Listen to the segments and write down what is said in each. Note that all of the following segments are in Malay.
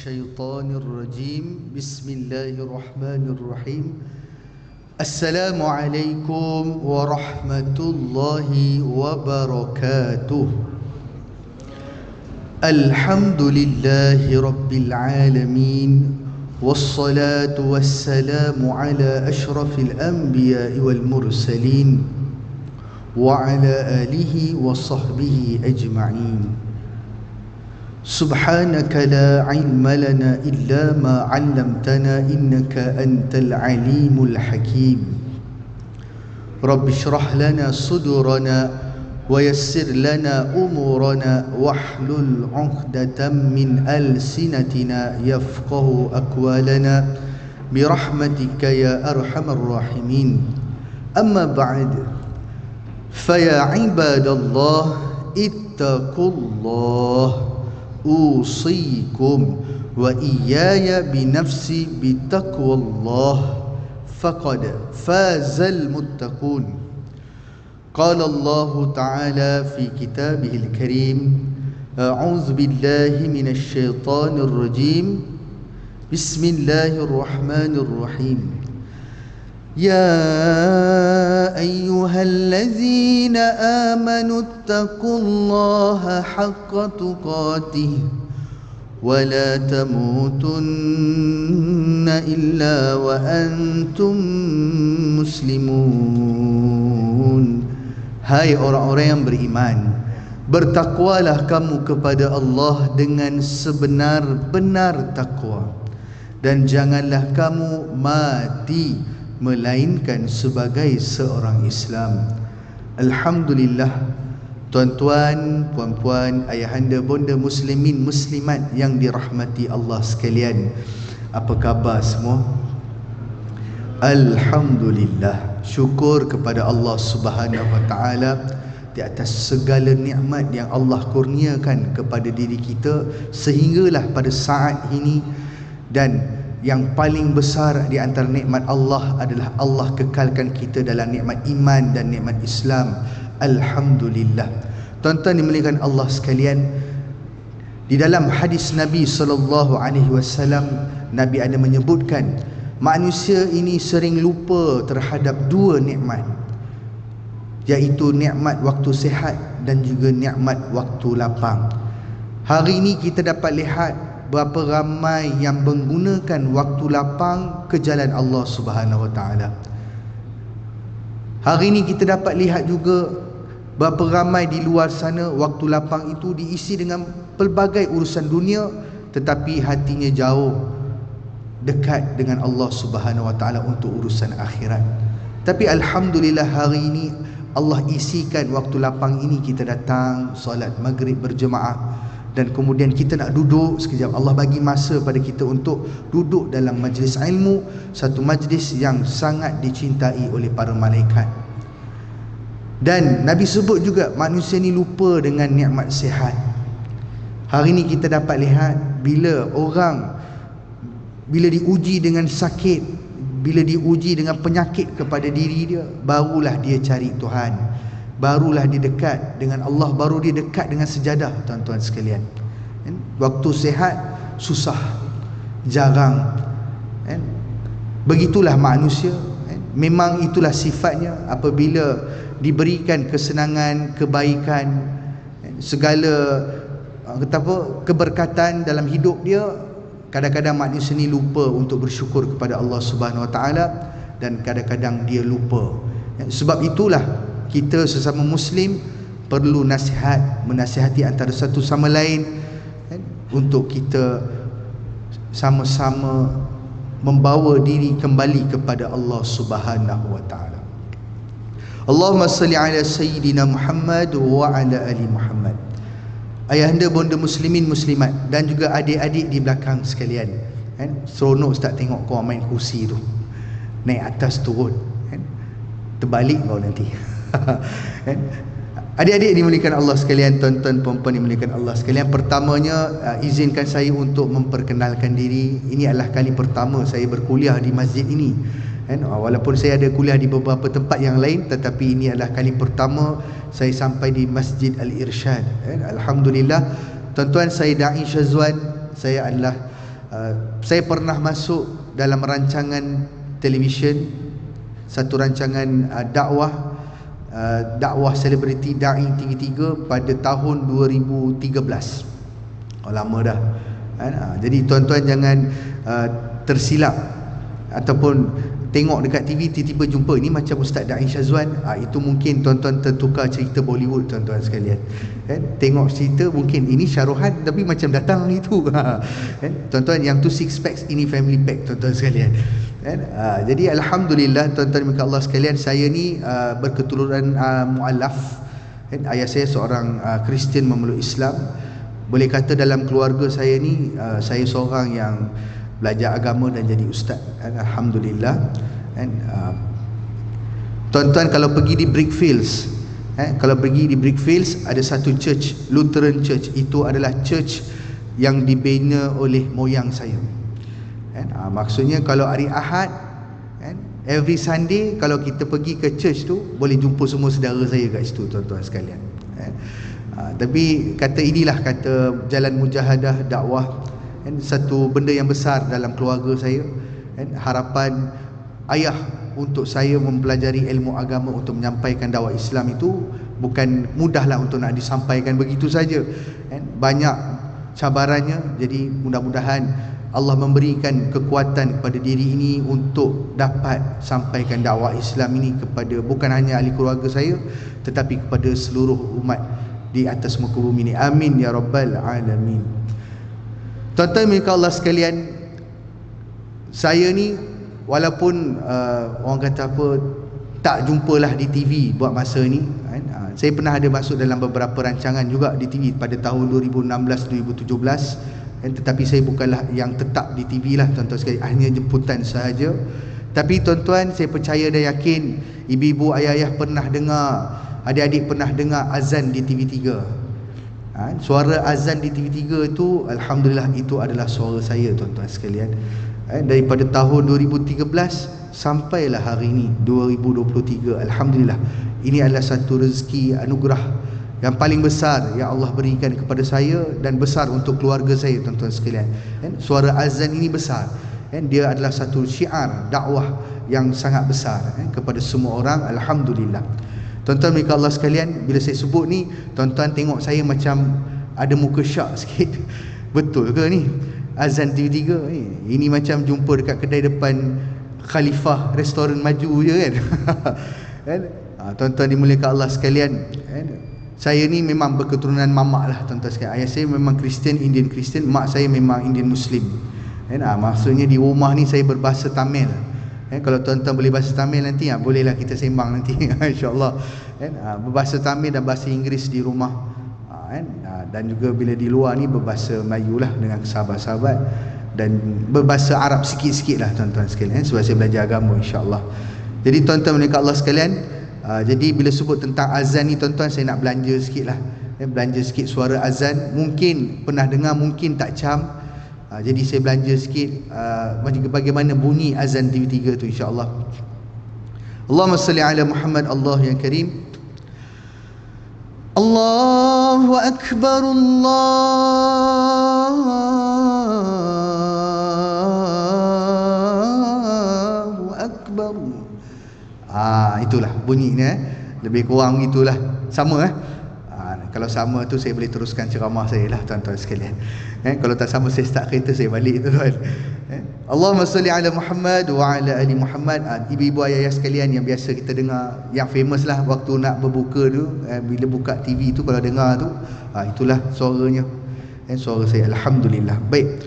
الشيطان الرجيم بسم الله الرحمن الرحيم السلام عليكم ورحمة الله وبركاته الحمد لله رب العالمين والصلاة والسلام على أشرف الأنبياء والمرسلين وعلى آله وصحبه أجمعين سبحانك لا علم لنا إلا ما علمتنا إنك أنت العليم الحكيم رب اشرح لنا صدورنا ويسر لنا أمورنا واحلل عقدة من ألسنتنا يفقه أقوالنا برحمتك يا أرحم الراحمين أما بعد فيا عباد الله اتقوا الله أوصيكم وإياي بنفسي بتقوى الله فقد فاز المتقون قال الله تعالى في كتابه الكريم أعوذ بالله من الشيطان الرجيم بسم الله الرحمن الرحيم يا أيها الذين آمنوا اتقوا الله حق تقاته ولا تموتن إلا وأنتم مسلمون. Hai orang-orang yang beriman, bertakwalah kamu kepada Allah dengan sebenar-benar takwa, dan janganlah kamu mati melainkan sebagai seorang Islam. Alhamdulillah, tuan-tuan, puan-puan, ayahanda, bonda, muslimin, muslimat yang dirahmati Allah sekalian, apa khabar semua? Alhamdulillah, syukur kepada Allah Subhanahu wa taala di atas segala nikmat yang Allah kurniakan kepada diri kita sehinggalah pada saat ini. Dan yang paling besar di antara nikmat Allah adalah Allah kekalkan kita dalam nikmat iman dan nikmat Islam. Alhamdulillah. Tuan-tuan dimuliakan Allah sekalian, di dalam hadis Nabi SAW, Nabi ada menyebutkan manusia ini sering lupa terhadap dua nikmat, iaitu nikmat waktu sihat dan juga nikmat waktu lapang. Hari ini kita dapat lihat berapa ramai yang menggunakan waktu lapang ke jalan Allah Subhanahu Wa Taala. Hari ini kita dapat lihat juga berapa ramai di luar sana waktu lapang itu diisi dengan pelbagai urusan dunia, tetapi hatinya jauh dekat dengan Allah Subhanahu Wa Taala untuk urusan akhirat. Tapi alhamdulillah hari ini Allah isikan waktu lapang ini, kita datang solat maghrib berjemaah, dan kemudian kita nak duduk sekejap. Allah bagi masa pada kita untuk duduk dalam majlis ilmu, satu majlis yang sangat dicintai oleh para malaikat. Dan Nabi sebut juga manusia ni lupa dengan nikmat sihat. Hari ni kita dapat lihat bila diuji dengan sakit, bila diuji dengan penyakit kepada diri dia, barulah dia cari Tuhan, barulah dia dekat dengan Allah, baru dia dekat dengan sejadah. Tuan-tuan sekalian, waktu sihat susah, jarang. Begitulah manusia. Memang itulah sifatnya. Apabila diberikan kesenangan, kebaikan, segala keberkatan dalam hidup dia, kadang-kadang manusia ni lupa untuk bersyukur kepada Allah Subhanahu Wa Taala, dan kadang-kadang dia lupa. Sebab itulah kita sesama Muslim perlu menasihati antara satu sama lain, untuk kita sama-sama membawa diri kembali kepada Allah Subhanahu Wa Taala. Allahumma salli ala Sayyidina Muhammad wa ala ali Muhammad. Ayahanda, bonda, muslimin, muslimat, dan juga adik-adik di belakang sekalian, seronok Ustaz tengok kau main kursi tu, naik atas turun, terbalik kau nanti. Adik-adik dimuliakan Allah sekalian, tuan-tuan puan-puan dimuliakan Allah sekalian, pertamanya izinkan saya untuk memperkenalkan diri. Ini adalah kali pertama saya berkuliah di masjid ini. Walaupun saya ada kuliah di beberapa tempat yang lain, tetapi ini adalah kali pertama saya sampai di Masjid Al-Irsyad. Alhamdulillah. Tuan-tuan, saya Da'i Syazwan. Saya adalah Saya pernah masuk dalam rancangan televisyen, satu rancangan dakwah selebriti Da'i TV3 pada tahun 2013. Lama dah kan? Jadi tuan-tuan jangan tersilap ataupun tengok dekat TV tiba-tiba jumpa ni macam Ustaz Da'i Syazwan, itu mungkin tuan-tuan tertukar cerita Bollywood tuan-tuan sekalian kan? Tengok cerita mungkin ini syarohan tapi macam datang itu kan? Tuan-tuan yang tu six packs, ini family pack tuan-tuan sekalian kan? Jadi alhamdulillah tuan-tuan dan Allah sekalian, saya ni berketurunan mualaf kan? Ayah saya seorang Kristian memeluk Islam. Boleh kata dalam keluarga saya ni saya seorang yang belajar agama dan jadi ustaz kan? Alhamdulillah kan? Tuan-tuan kalau pergi di Brickfields, kalau pergi di Brickfields ada satu church, Lutheran Church. Itu adalah church yang dibina oleh moyang saya kan? Maksudnya kalau hari Ahad kan? Every Sunday kalau kita pergi ke church tu boleh jumpa semua saudara saya kat situ tuan-tuan sekalian kan? Tapi kata inilah kata jalan mujahadah dakwah kan, satu benda yang besar dalam keluarga saya kan. Harapan ayah untuk saya mempelajari ilmu agama untuk menyampaikan dakwah Islam itu bukan mudahlah untuk nak disampaikan begitu saja kan. Banyak cabarannya. Jadi mudah-mudahan Allah memberikan kekuatan kepada diri ini untuk dapat sampaikan dakwah Islam ini kepada bukan hanya ahli keluarga saya tetapi kepada seluruh umat di atas muka bumi ini. Amin ya rabbal alamin. Tuan-tuan dan Allah sekalian, saya ni walaupun orang kata apa, tak jumpalah di TV buat masa ni kan? Saya pernah ada masuk dalam beberapa rancangan juga di TV pada tahun 2016-2017 kan? Tetapi saya bukanlah yang tetap di TV lah tuan-tuan sekalian, hanya jemputan sahaja. Tapi tuan-tuan, saya percaya dan yakin ibu-ibu, ayah-ayah pernah dengar, adik-adik pernah dengar azan di TV3. Suara azan di TV3 itu alhamdulillah itu adalah suara saya tuan-tuan sekalian. Daripada tahun 2013 sampailah hari ini 2023, alhamdulillah. Ini adalah satu rezeki anugerah yang paling besar yang Allah berikan kepada saya dan besar untuk keluarga saya tuan-tuan sekalian. Suara azan ini besar. Dia adalah satu syiar dakwah yang sangat besar kepada semua orang, alhamdulillah. Tuan-tuan dan Allah sekalian, bila saya sebut ni, tuan-tuan tengok saya macam ada muka syak sikit. Betul ke ni? Azan TV3 ni. Ini macam jumpa dekat kedai depan Khalifah restoran maju je kan. Kan? Tuan-tuan dimuliakan Allah sekalian, kan? Saya ni memang berketurunan mamak lah tuan-tuan sekalian. Ayah saya memang Kristian, Indian Kristian. Mak saya memang Indian Muslim kan? Maksudnya di rumah ni saya berbahasa Tamil. Kalau tuan-tuan boleh bahasa Tamil nanti bolehlah kita sembang nanti insya-Allah berbahasa Tamil dan bahasa Inggeris di rumah dan juga bila di luar ni berbahasa Melayu lah dengan sahabat-sahabat dan berbahasa Arab sikit-sikit lah tuan-tuan sekalian sebab saya belajar agama insya-Allah. Jadi tuan-tuan dan Allah sekalian, jadi bila sebut tentang azan ni tuan-tuan, saya nak belanja sikit lah, belanja sikit suara azan. Mungkin pernah dengar, mungkin tak cam. Jadi saya belanja sikit bagaimana bunyi azan TV3 tu insya-Allah. Allahumma salli ala Muhammad. Allah yang karim. Allahu akbar, Allahu akbar. Itulah bunyinya. Lebih kurang itulah. Sama kalau sama tu saya boleh teruskan ceramah saya lah tuan-tuan sekalian. Kalau tak sama saya start kereta saya balik tuan-tuan. Allahumma salli ala Muhammad wa ala ali Muhammad. Ibu-ibu ayah-ayah sekalian yang biasa kita dengar, yang famous lah waktu nak berbuka tu, bila buka TV tu kalau dengar tu, itulah suaranya. Suara saya, alhamdulillah. Baik.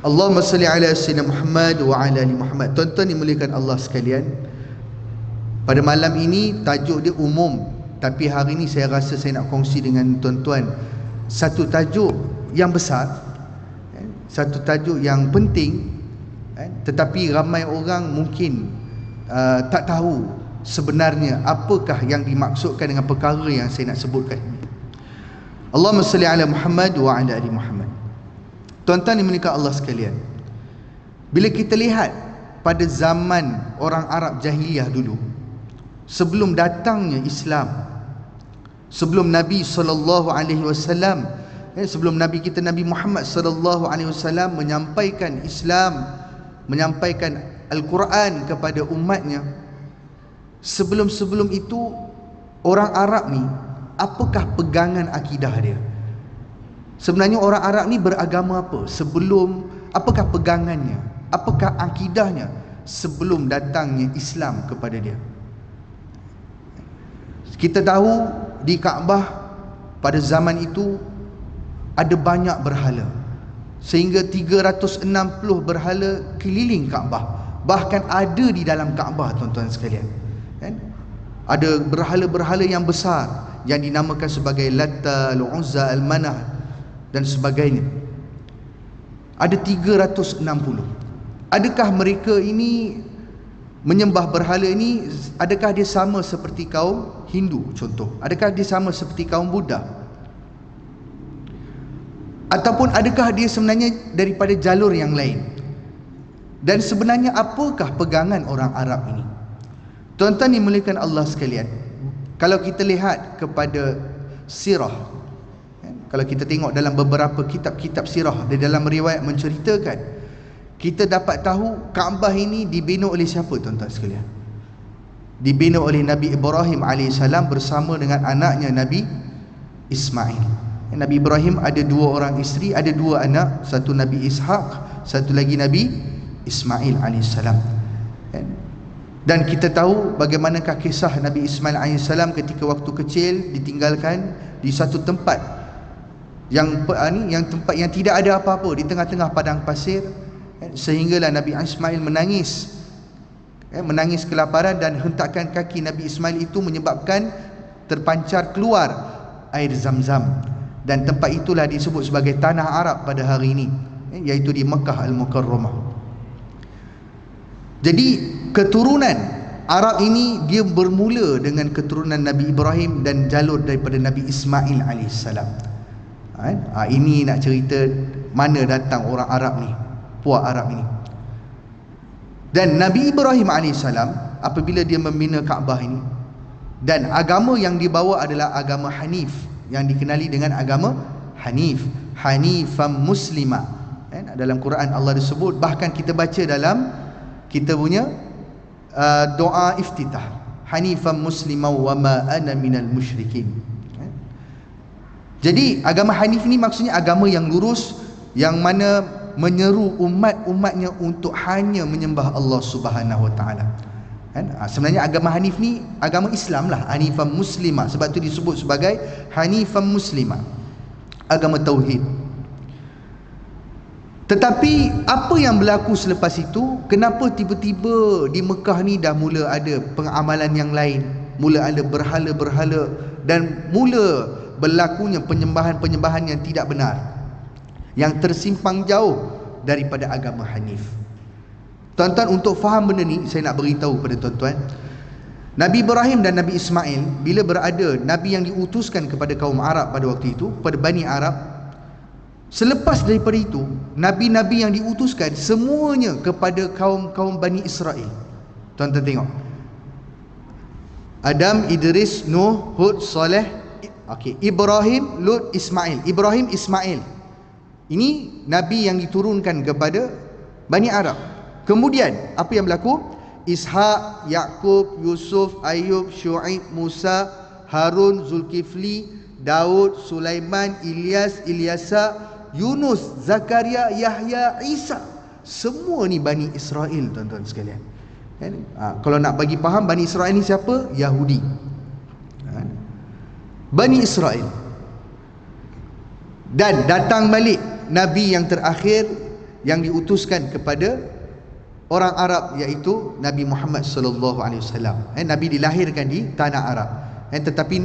Allahumma salli ala sayyidina Muhammad wa ala ali Muhammad. Tuan-tuan dimuliakan Allah sekalian, pada malam ini tajuk dia umum, tapi hari ini saya rasa saya nak kongsi dengan tuan-tuan satu tajuk yang besar, satu tajuk yang penting, tetapi ramai orang mungkin tak tahu sebenarnya apakah yang dimaksudkan dengan perkara yang saya nak sebutkan. Allahumma salli ala Muhammad wa ala ali Muhammad. Tuan-tuan dimuliakan Allah sekalian, bila kita lihat pada zaman orang Arab jahiliyah dulu, sebelum datangnya Islam, sebelum Nabi SAW sebelum Nabi kita Nabi Muhammad sallallahu alaihi wasallam menyampaikan Islam, menyampaikan Al-Quran kepada umatnya, sebelum itu orang Arab ni apakah pegangan akidah dia? Sebenarnya orang Arab ni beragama apa? Apakah pegangannya? Apakah akidahnya sebelum datangnya Islam kepada dia? Kita tahu di Kaabah pada zaman itu ada banyak berhala, sehingga 360 berhala keliling Kaabah. Bahkan ada di dalam Kaabah, tuan-tuan sekalian, kan? Ada berhala-berhala yang besar yang dinamakan sebagai Latta, Al-Uzza, Al-Manah dan sebagainya. Ada 360. Adakah mereka ini menyembah berhala ini, adakah dia sama seperti kaum Hindu contoh? Adakah dia sama seperti kaum Buddha? Ataupun adakah dia sebenarnya daripada jalur yang lain? Dan sebenarnya apakah pegangan orang Arab ini? Tuan-tuan dimuliakan Allah sekalian, kalau kita lihat kepada sirah, kalau kita tengok dalam beberapa kitab-kitab sirah, di dalam riwayat menceritakan, kita dapat tahu Kaabah ini dibina oleh siapa, tuan-tuan sekalian? Dibina oleh Nabi Ibrahim AS bersama dengan anaknya Nabi Ismail. Nabi Ibrahim ada 2 orang isteri, ada 2 anak, satu Nabi Ishaq, satu lagi Nabi Ismail AS. Dan kita tahu bagaimanakah kisah Nabi Ismail AS ketika waktu kecil ditinggalkan di satu tempat yang tempat yang tidak ada apa-apa, di tengah-tengah padang pasir, sehinggalah Nabi Ismail menangis kelaparan, dan hentakan kaki Nabi Ismail itu menyebabkan terpancar keluar air Zam-Zam, dan tempat itulah disebut sebagai tanah Arab pada hari ini, iaitu di Makkah Al-Mukarramah. Jadi keturunan Arab ini dia bermula dengan keturunan Nabi Ibrahim dan jalur daripada Nabi Ismail alaihissalam. Ini nak cerita mana datang orang Arab ni, puak Arab ini. Dan Nabi Ibrahim AS apabila dia membina Kaabah ini, dan agama yang dibawa adalah agama Hanif, yang dikenali dengan agama Hanif, Hanifan Muslima. Dalam Quran Allah disebut, bahkan kita baca dalam kita punya doa iftitah, Hanifan Muslima wa ma ana minal musyrikin. Jadi agama Hanif ni maksudnya agama yang lurus, yang mana menyeru umat-umatnya untuk hanya menyembah Allah Subhanahu Wa Taala. Sebenarnya agama Hanif ni agama Islam lah, Hanifan Muslimah, sebab tu disebut sebagai Hanifan Muslimah, agama tauhid. Tetapi apa yang berlaku selepas itu? Kenapa tiba-tiba di Mekah ni dah mula ada pengamalan yang lain, mula ada berhala-berhala, dan mula berlakunya penyembahan-penyembahan yang tidak benar, yang tersimpang jauh daripada agama Hanif. Tuan-tuan, untuk faham benda ni, saya nak beritahu kepada tuan-tuan, Nabi Ibrahim dan Nabi Ismail bila berada, Nabi yang diutuskan kepada kaum Arab pada waktu itu, pada Bani Arab. Selepas daripada itu, Nabi-Nabi yang diutuskan semuanya kepada kaum-kaum Bani Israel. Tuan-tuan tengok, Adam, Idris, Nuh, Hud, Saleh, Ibrahim, Lut, Ismail. Ibrahim, Ismail, ini Nabi yang diturunkan kepada Bani Arab. Kemudian apa yang berlaku? Ishak, Yaqub, Yusuf, Ayub, Syuaib, Musa, Harun, Zulkifli, Daud, Sulaiman, Ilyas, Ilyasa, Yunus, Zakaria, Yahya, Isa. Semua ni Bani Israel, tuan-tuan sekalian. Kalau nak bagi faham, Bani Israel ni siapa? Yahudi. Bani Israel. Dan datang balik Nabi yang terakhir yang diutuskan kepada orang Arab, iaitu Nabi Muhammad sallallahu alaihi wasallam. Nabi dilahirkan di tanah Arab. Tetapi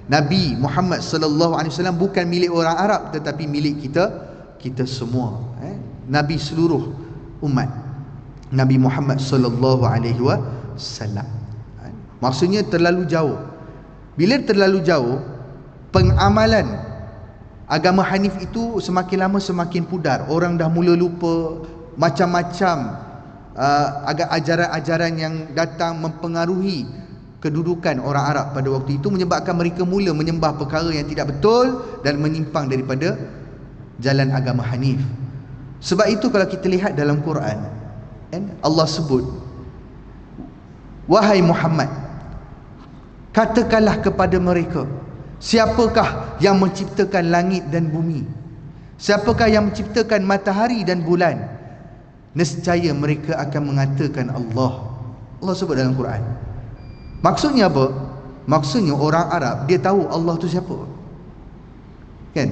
Nabi Muhammad sallallahu alaihi wasallam bukan milik orang Arab, tetapi milik kita semua. Nabi seluruh umat, Nabi Muhammad sallallahu alaihi wasallam. Maksudnya terlalu jauh. Bila terlalu jauh, pengamalan agama Hanif itu semakin lama semakin pudar. Orang dah mula lupa macam-macam ajaran-ajaran yang datang mempengaruhi kedudukan orang Arab pada waktu itu, menyebabkan mereka mula menyembah perkara yang tidak betul dan menyimpang daripada jalan agama Hanif. Sebab itu kalau kita lihat dalam Quran, Allah sebut, wahai Muhammad, katakanlah kepada mereka, siapakah yang menciptakan langit dan bumi? Siapakah yang menciptakan matahari dan bulan? Nescaya mereka akan mengatakan Allah. Allah sebut dalam Quran. Maksudnya apa? Maksudnya orang Arab dia tahu Allah tu siapa. Kan?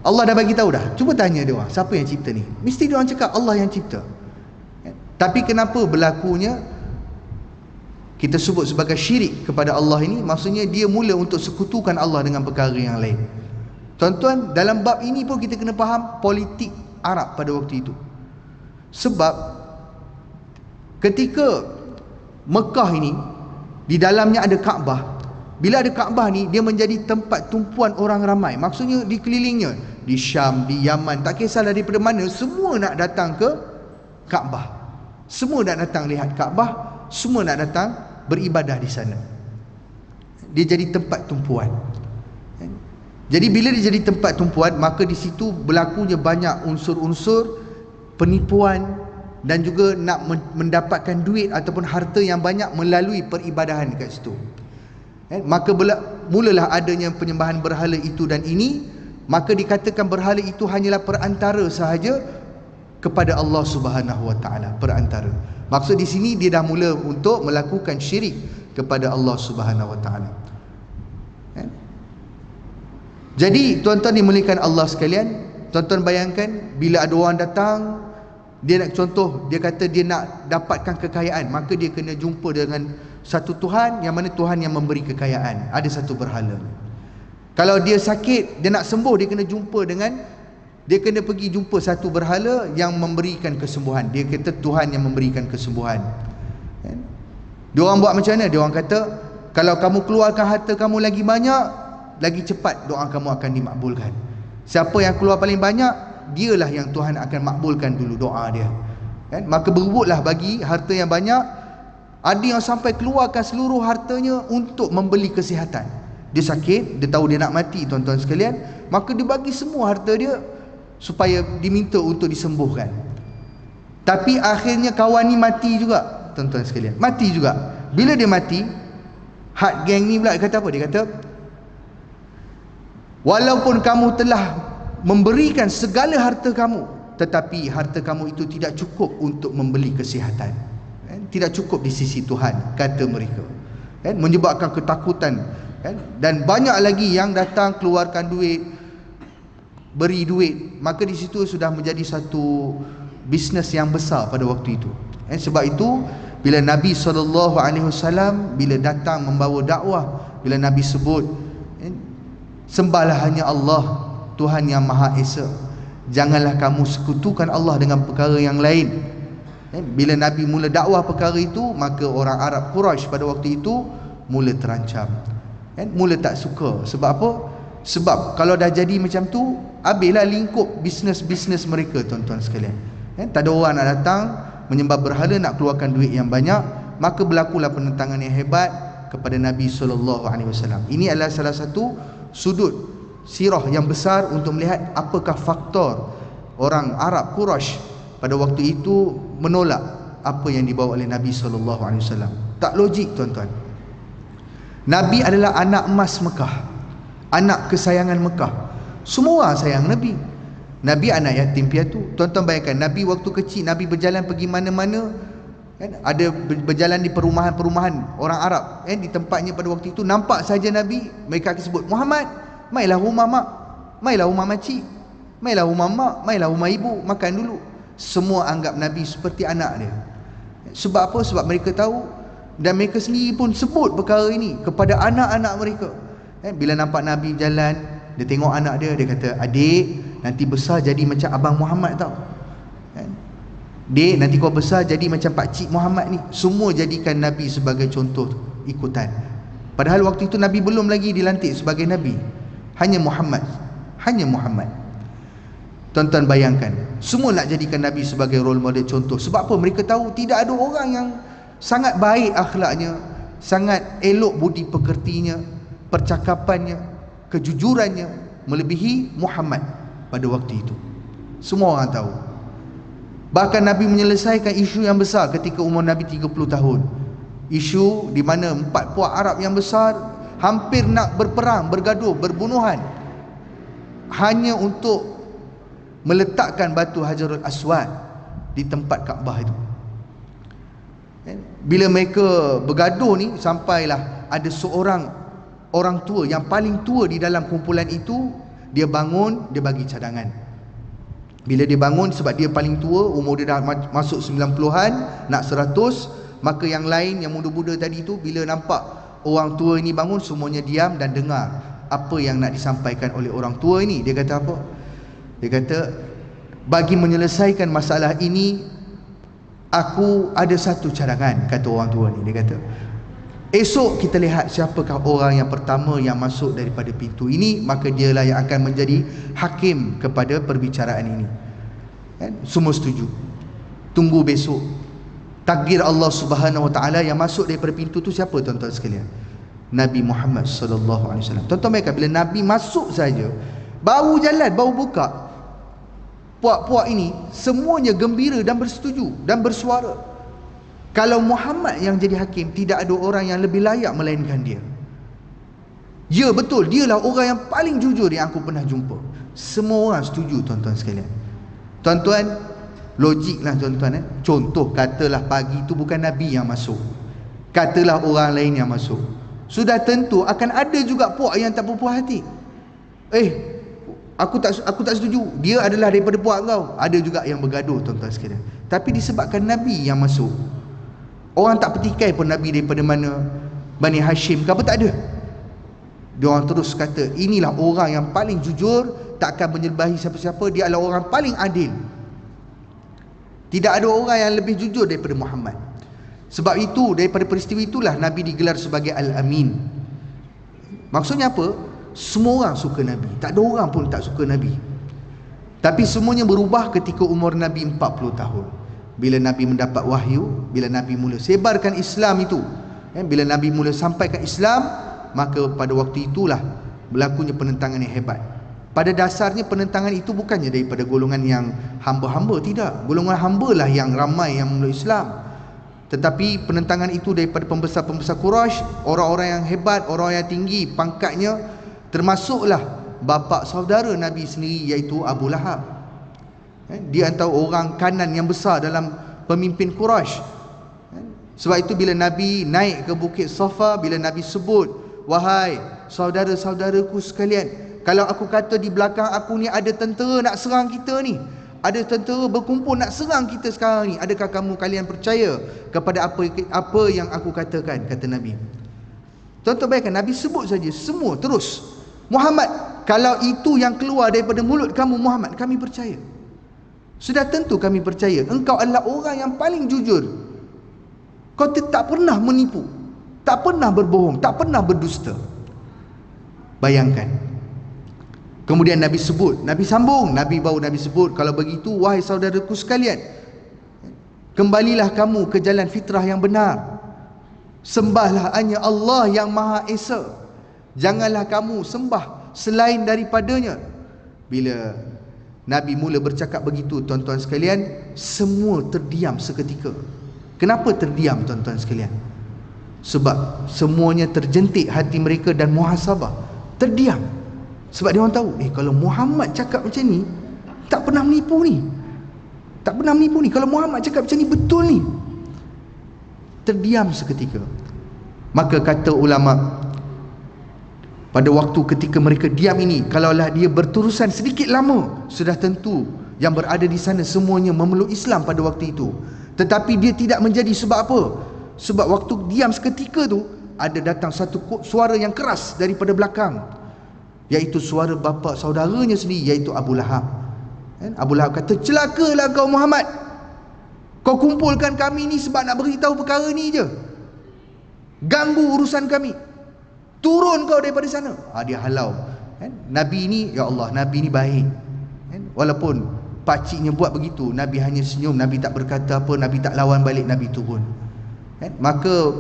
Allah dah bagi tahu dah. Cuba tanya dia orang, siapa yang cipta ni? Mesti dia orang cakap Allah yang cipta. Kan? Tapi kenapa berlakunya kita sebut sebagai syirik kepada Allah ini? Maksudnya dia mula untuk sekutukan Allah dengan perkara yang lain. Tuan-tuan, dalam bab ini pun kita kena faham politik Arab pada waktu itu. Sebab ketika Mekah ini di dalamnya ada Kaabah. Bila ada Kaabah ni, dia menjadi tempat tumpuan orang ramai. Maksudnya di kelilingnya, di Syam, di Yaman, tak kisahlah daripada mana, semua nak datang ke Kaabah. Semua nak datang lihat Kaabah, semua nak datang beribadah di sana. Dia jadi tempat tumpuan. Jadi bila dia jadi tempat tumpuan, maka di situ berlakunya banyak unsur-unsur penipuan dan juga nak mendapatkan duit ataupun harta yang banyak melalui peribadahan kat situ. Maka mulalah adanya penyembahan berhala itu dan ini. Maka dikatakan berhala itu hanyalah perantara sahaja kepada Allah Subhanahu Wa Taala, perantara. Maksud di sini dia dah mula untuk melakukan syirik kepada Allah Subhanahu Wa Taala. Jadi tuan-tuan dimuliakan Allah sekalian, tuan-tuan bayangkan bila ada orang datang, dia nak contoh, dia kata dia nak dapatkan kekayaan, maka dia kena jumpa dengan satu Tuhan, yang mana Tuhan yang memberi kekayaan. Ada satu berhala. Kalau dia sakit, dia nak sembuh, dia kena pergi jumpa satu berhala yang memberikan kesembuhan. Dia kata Tuhan yang memberikan kesembuhan. Dia orang buat macam mana? Dia orang kata, kalau kamu keluarkan harta kamu lagi banyak, lagi cepat doa kamu akan dimakbulkan. Siapa yang keluar paling banyak, dialah yang Tuhan akan makbulkan dulu doa dia. Maka berebutlah bagi harta yang banyak. Ada yang sampai keluarkan seluruh hartanya untuk membeli kesihatan. Dia sakit, dia tahu dia nak mati, tuan-tuan sekalian, maka dia bagi semua harta dia supaya diminta untuk disembuhkan. Tapi akhirnya kawan ni mati juga, tuan-tuan sekalian, mati juga. Bila dia mati, hard gang ni pula kata apa? Dia kata, walaupun kamu telah memberikan segala harta kamu, tetapi harta kamu itu tidak cukup untuk membeli kesihatan. Tidak cukup di sisi Tuhan, kata mereka. Menyebabkan ketakutan. Dan banyak lagi yang datang keluarkan duit, beri duit. Maka di situ sudah menjadi satu bisnes yang besar pada waktu itu. Sebab itu bila Nabi SAW bila datang membawa dakwah, bila Nabi sebut, sembahlah hanya Allah, Tuhan yang Maha Esa, janganlah kamu sekutukan Allah dengan perkara yang lain. Bila Nabi mula dakwah perkara itu, maka orang Arab Quraisy pada waktu itu mula terancam, mula tak suka. Sebab apa? Sebab kalau dah jadi macam tu, habislah lingkup bisnes-bisnes mereka, tuan-tuan sekalian. Tak ada orang nak datang menyembah berhala, nak keluarkan duit yang banyak. Maka berlakulah penentangan yang hebat kepada Nabi SAW. Ini adalah salah satu sudut sirah yang besar untuk melihat apakah faktor orang Arab Quraisy pada waktu itu menolak apa yang dibawa oleh Nabi SAW. Tak logik, tuan-tuan. Nabi adalah anak emas Mekah, anak kesayangan Mekah. Semua orang sayang Nabi. Nabi anak yatim piatu. Tuan-tuan bayangkan, Nabi waktu kecil, Nabi berjalan pergi mana-mana, ada berjalan di perumahan-perumahan orang Arab, di tempatnya pada waktu itu, nampak saja Nabi, mereka akan sebut, Muhammad, mailah rumah mak, mailah rumah makcik, mailah rumah mak, mailah rumah ibu, makan dulu. Semua anggap Nabi seperti anak dia. Sebab apa? Sebab mereka tahu, dan mereka sendiri pun sebut perkara ini kepada anak-anak mereka. Bila nampak Nabi jalan, dia tengok anak dia, dia kata, adik, nanti besar jadi macam abang Muhammad tau. Dek, nanti kau besar jadi macam pakcik Muhammad ni. Semua jadikan Nabi sebagai contoh ikutan. Padahal waktu itu Nabi belum lagi dilantik sebagai Nabi. Hanya Muhammad. Hanya Muhammad. Tuan-tuan bayangkan, semua nak jadikan Nabi sebagai role model, contoh. Sebab apa? Mereka tahu tidak ada orang yang sangat baik akhlaknya, sangat elok budi pekertinya, percakapannya, kejujurannya melebihi Muhammad pada waktu itu. Semua orang tahu. Bahkan Nabi menyelesaikan isu yang besar ketika umur Nabi 30 tahun. Isu di mana 4 puak Arab yang besar hampir nak berperang, bergaduh, berbunuhan hanya untuk meletakkan batu Hajarul Aswad di tempat Kaabah itu. Bila mereka bergaduh ni, sampailah ada seorang orang tua yang paling tua di dalam kumpulan itu, dia bangun, dia bagi cadangan. Bila dia bangun, sebab dia paling tua, umur dia dah masuk 90-an, nak 100, maka yang lain yang muda-muda tadi tu bila nampak orang tua ini bangun, semuanya diam dan dengar apa yang nak disampaikan oleh orang tua ini. Dia kata apa? Dia kata, bagi menyelesaikan masalah ini, aku ada satu cadangan, kata orang tua ni. Dia kata, esok kita lihat siapakah orang yang pertama yang masuk daripada pintu ini, maka dialah yang akan menjadi hakim kepada perbicaraan ini. Semua setuju. Tunggu besok. Takdir Allah Subhanahu Wa Taala yang masuk daripada pintu tu siapa, tuan-tuan sekalian? Nabi Muhammad sallallahu alaihi wasallam. Tuan-tuan mereka, bila Nabi masuk saja, baru jalan, baru buka, puak-puak ini semuanya gembira dan bersetuju dan bersuara. Kalau Muhammad yang jadi hakim, tidak ada orang yang lebih layak melainkan dia. Ya, betul, dialah orang yang paling jujur yang aku pernah jumpa. Semua orang setuju, tuan-tuan sekalian. Tuan-tuan, logiklah tuan-tuan. Contoh, katalah pagi tu bukan Nabi yang masuk, katalah orang lain yang masuk, sudah tentu akan ada juga puak yang tak berpuas hati. Aku tak setuju, dia adalah daripada puak kau. Ada juga yang bergaduh, tuan-tuan sekalian. Tapi disebabkan Nabi yang masuk, orang tak petikai pun Nabi daripada mana, Bani Hashim ke apa, tak ada. Dia orang terus kata, inilah orang yang paling jujur, tak akan menyelbahi siapa-siapa, dia adalah orang paling adil. Tidak ada orang yang lebih jujur daripada Muhammad. Sebab itu, daripada peristiwa itulah Nabi digelar sebagai Al-Amin. Maksudnya apa? Semua orang suka Nabi, tak ada orang pun tak suka Nabi. Tapi semuanya berubah ketika umur Nabi 40 tahun. Bila Nabi mendapat wahyu, bila Nabi mula sebarkan Islam itu, bila Nabi mula sampaikan Islam, maka pada waktu itulah berlakunya penentangan yang hebat. Pada dasarnya penentangan itu bukannya daripada golongan yang hamba-hamba, tidak. Golongan hamba lah yang ramai yang memeluk Islam. Tetapi penentangan itu daripada pembesar-pembesar Quraisy, orang-orang yang hebat, orang yang tinggi pangkatnya, termasuklah bapa saudara Nabi sendiri, iaitu Abu Lahab. Dia antara orang kanan yang besar dalam pemimpin Quraisy. Sebab itu bila Nabi naik ke Bukit Safa, bila Nabi sebut, wahai saudara-saudaraku sekalian, kalau aku kata di belakang aku ni ada tentera nak serang kita ni, ada tentera berkumpul nak serang kita sekarang ni, adakah kalian percaya kepada apa yang aku katakan, kata Nabi. Tuan-tuan bayangkan, Nabi sebut saja, semua terus, Muhammad, kalau itu yang keluar daripada mulut kamu Muhammad, kami percaya. Sudah tentu kami percaya, engkau adalah orang yang paling jujur. Kau tak pernah menipu, tak pernah berbohong, tak pernah berdusta. Bayangkan. Kemudian Nabi sebut, Nabi sambung, Nabi sebut, kalau begitu wahai saudaraku sekalian, kembalilah kamu ke jalan fitrah yang benar. Sembahlah hanya Allah yang Maha Esa. Janganlah kamu sembah selain daripadanya. Bila Nabi mula bercakap begitu, tuan-tuan sekalian, semua terdiam seketika. Kenapa terdiam, tuan-tuan sekalian? Sebab semuanya terjentik hati mereka dan muhasabah. Terdiam. Sebab dia orang tahu, kalau Muhammad cakap macam ni, tak pernah menipu ni. Tak pernah menipu ni. Kalau Muhammad cakap macam ni, betul ni. Terdiam seketika. Maka kata ulama, pada waktu ketika mereka diam ini, kalaulah dia berterusan sedikit lama, sudah tentu yang berada di sana semuanya memeluk Islam pada waktu itu. Tetapi dia tidak menjadi. Sebab apa? Sebab waktu diam seketika tu, ada datang satu suara yang keras daripada belakang, iaitu suara bapa saudaranya sendiri, iaitu Abu Lahab. Abu Lahab kata, celakalah kau Muhammad, kau kumpulkan kami ni sebab nak beritahu perkara ni je, ganggu urusan kami, turun kau daripada sana. Dia halau. Nabi ni, ya Allah, Nabi ni baik. Walaupun pakciknya buat begitu, Nabi hanya senyum, Nabi tak berkata apa, Nabi tak lawan balik, Nabi turun. Maka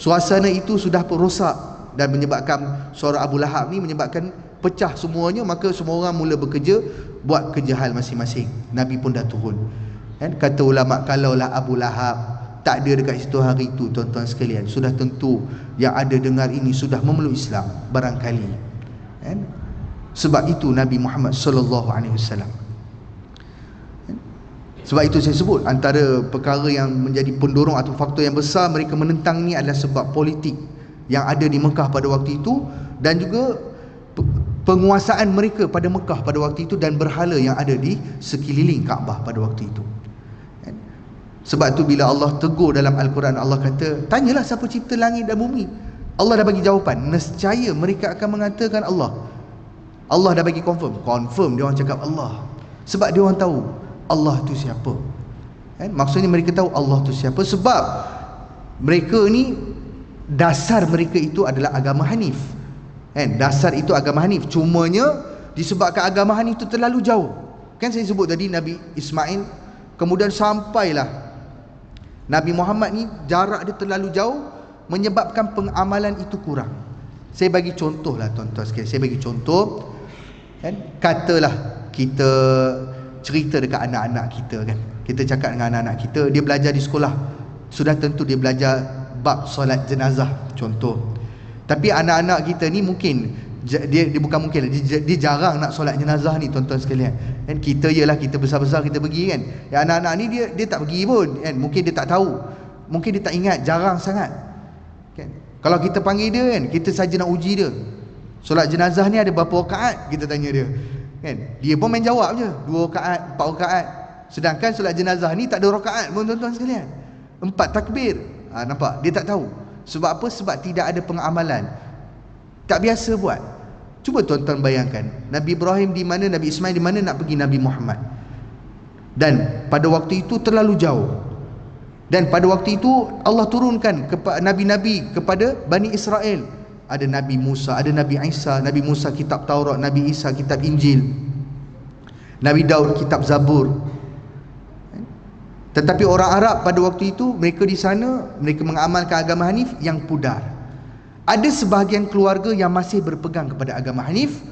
Suasana itu sudah rosak dan menyebabkan suara Abu Lahab ni menyebabkan pecah semuanya. Maka semua orang mula bekerja, buat kerja hal masing-masing. Nabi pun dah turun. Kan? Kata ulama, kalaulah Abu Lahab tak ada dekat situ hari itu, tuan-tuan sekalian, sudah tentu yang ada dengar ini sudah memeluk Islam barangkali. Kan? Sebab itu Nabi Muhammad sallallahu alaihi wasallam. Sebab itu saya sebut antara perkara yang menjadi pendorong atau faktor yang besar mereka menentang ni adalah sebab politik yang ada di Mekah pada waktu itu, dan juga penguasaan mereka pada Mekah pada waktu itu, dan berhala yang ada di sekeliling Kaabah pada waktu itu. Sebab tu bila Allah tegur dalam Al-Quran, Allah kata, tanyalah siapa cipta langit dan bumi. Allah dah bagi jawapan. Nescaya mereka akan mengatakan Allah. Allah dah bagi confirm dia orang cakap Allah. Sebab dia orang tahu Allah tu siapa. Maksudnya mereka tahu Allah tu siapa sebab mereka ni, dasar mereka itu adalah agama Hanif. Dasar itu agama Hanif. Cumanya disebabkan agama Hanif itu terlalu jauh. Kan saya sebut tadi Nabi Ismail, kemudian sampailah Nabi Muhammad ni, jarak dia terlalu jauh menyebabkan pengamalan itu kurang. Saya bagi contoh lah tuan-tuan sekalian. Saya bagi contoh, katalah kita cerita dekat anak-anak kita kan. Kita cakap dengan anak-anak kita, dia belajar di sekolah, sudah tentu dia belajar bab solat jenazah contoh. Tapi anak-anak kita ni mungkin dia bukan mungkin dia jarang nak solat jenazah ni tuan-tuan sekalian. Kan kita ialah kita besar-besar kita pergi kan. Yang anak-anak ni dia tak pergi pun kan. Mungkin dia tak tahu, mungkin dia tak ingat, jarang sangat. Kan? Kalau kita panggil dia kan, kita saja nak uji dia. Solat jenazah ni ada berapa rakaat? Kita tanya dia. Kan? Dia pun main jawab je, 2 rakaat, 4 rakaat. Sedangkan solat jenazah ni tak ada rakaat pun tuan-tuan sekalian. 4 takbir. Nampak? Dia tak tahu. Sebab apa? Sebab tidak ada pengamalan. Tak biasa buat. Cuba tuan-tuan bayangkan, Nabi Ibrahim di mana, Nabi Ismail di mana nak pergi Nabi Muhammad. Dan pada waktu itu terlalu jauh. Dan pada waktu itu Allah turunkan kepada nabi-nabi kepada Bani Israel. Ada Nabi Musa, ada Nabi Isa. Nabi Musa kitab Taurat, Nabi Isa kitab Injil, Nabi Daud kitab Zabur. Tetapi orang Arab pada waktu itu, mereka di sana, mereka mengamalkan agama Hanif yang pudar. Ada sebahagian keluarga yang masih berpegang kepada agama Hanif.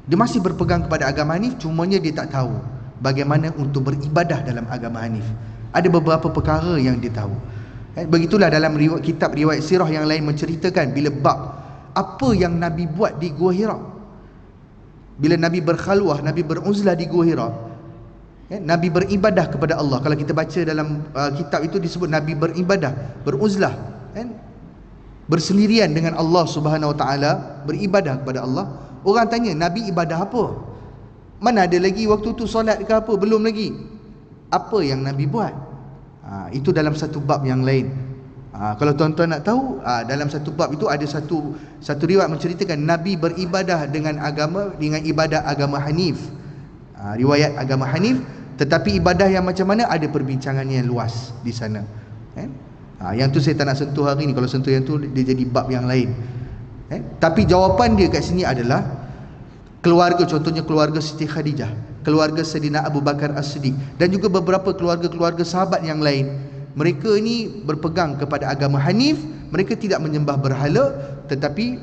Dia masih berpegang kepada agama Hanif, cumanya dia tak tahu bagaimana untuk beribadah dalam agama Hanif. Ada beberapa perkara yang dia tahu. Begitulah dalam kitab riwayat sirah yang lain menceritakan bila bab apa yang Nabi buat di Gua Hira. Bila Nabi berkhalwah, Nabi beruzlah di Gua Hira, Nabi beribadah kepada Allah. Kalau kita baca dalam kitab itu disebut Nabi beribadah, beruzlah, bersendirian dengan Allah Subhanahu Wa Taala, beribadah kepada Allah. Orang tanya, Nabi ibadah apa? Mana ada lagi waktu tu solat ke apa? Belum lagi. Apa yang Nabi buat? Itu dalam satu bab yang lain. Kalau tuan-tuan nak tahu, dalam satu bab itu ada satu riwayat menceritakan Nabi beribadah dengan ibadah agama Hanif. Riwayat agama Hanif, tetapi ibadah yang macam mana ada perbincangan yang luas di sana. Yang tu saya tak nak sentuh hari ni. Kalau sentuh yang tu dia jadi bab yang lain. Tapi jawapan dia kat sini adalah keluarga, contohnya keluarga Siti Khadijah, keluarga Sayyidina Abu Bakar As-Siddiq, dan juga beberapa keluarga-keluarga sahabat yang lain. Mereka ini berpegang kepada agama Hanif. Mereka tidak menyembah berhala, tetapi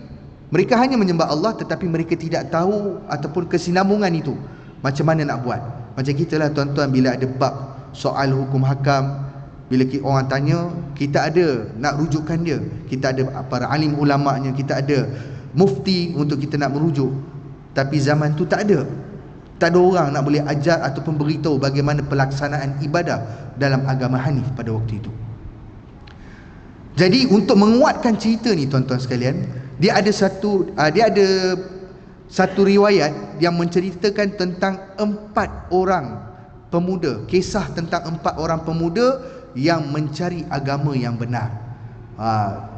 mereka hanya menyembah Allah, tetapi mereka tidak tahu ataupun kesinambungan itu macam mana nak buat. Macam kita lah tuan-tuan, bila ada bab soal hukum hakam, bila orang tanya, kita ada nak rujukkan dia, kita ada para alim ulama'nya, kita ada mufti untuk kita nak merujuk. Tapi zaman tu tak ada orang nak boleh ajar ataupun beritahu bagaimana pelaksanaan ibadah dalam agama Hanif pada waktu itu. Jadi untuk menguatkan cerita ni tuan-tuan sekalian, dia ada satu riwayat yang menceritakan tentang 4 orang pemuda, kisah tentang 4 orang pemuda yang mencari agama yang benar.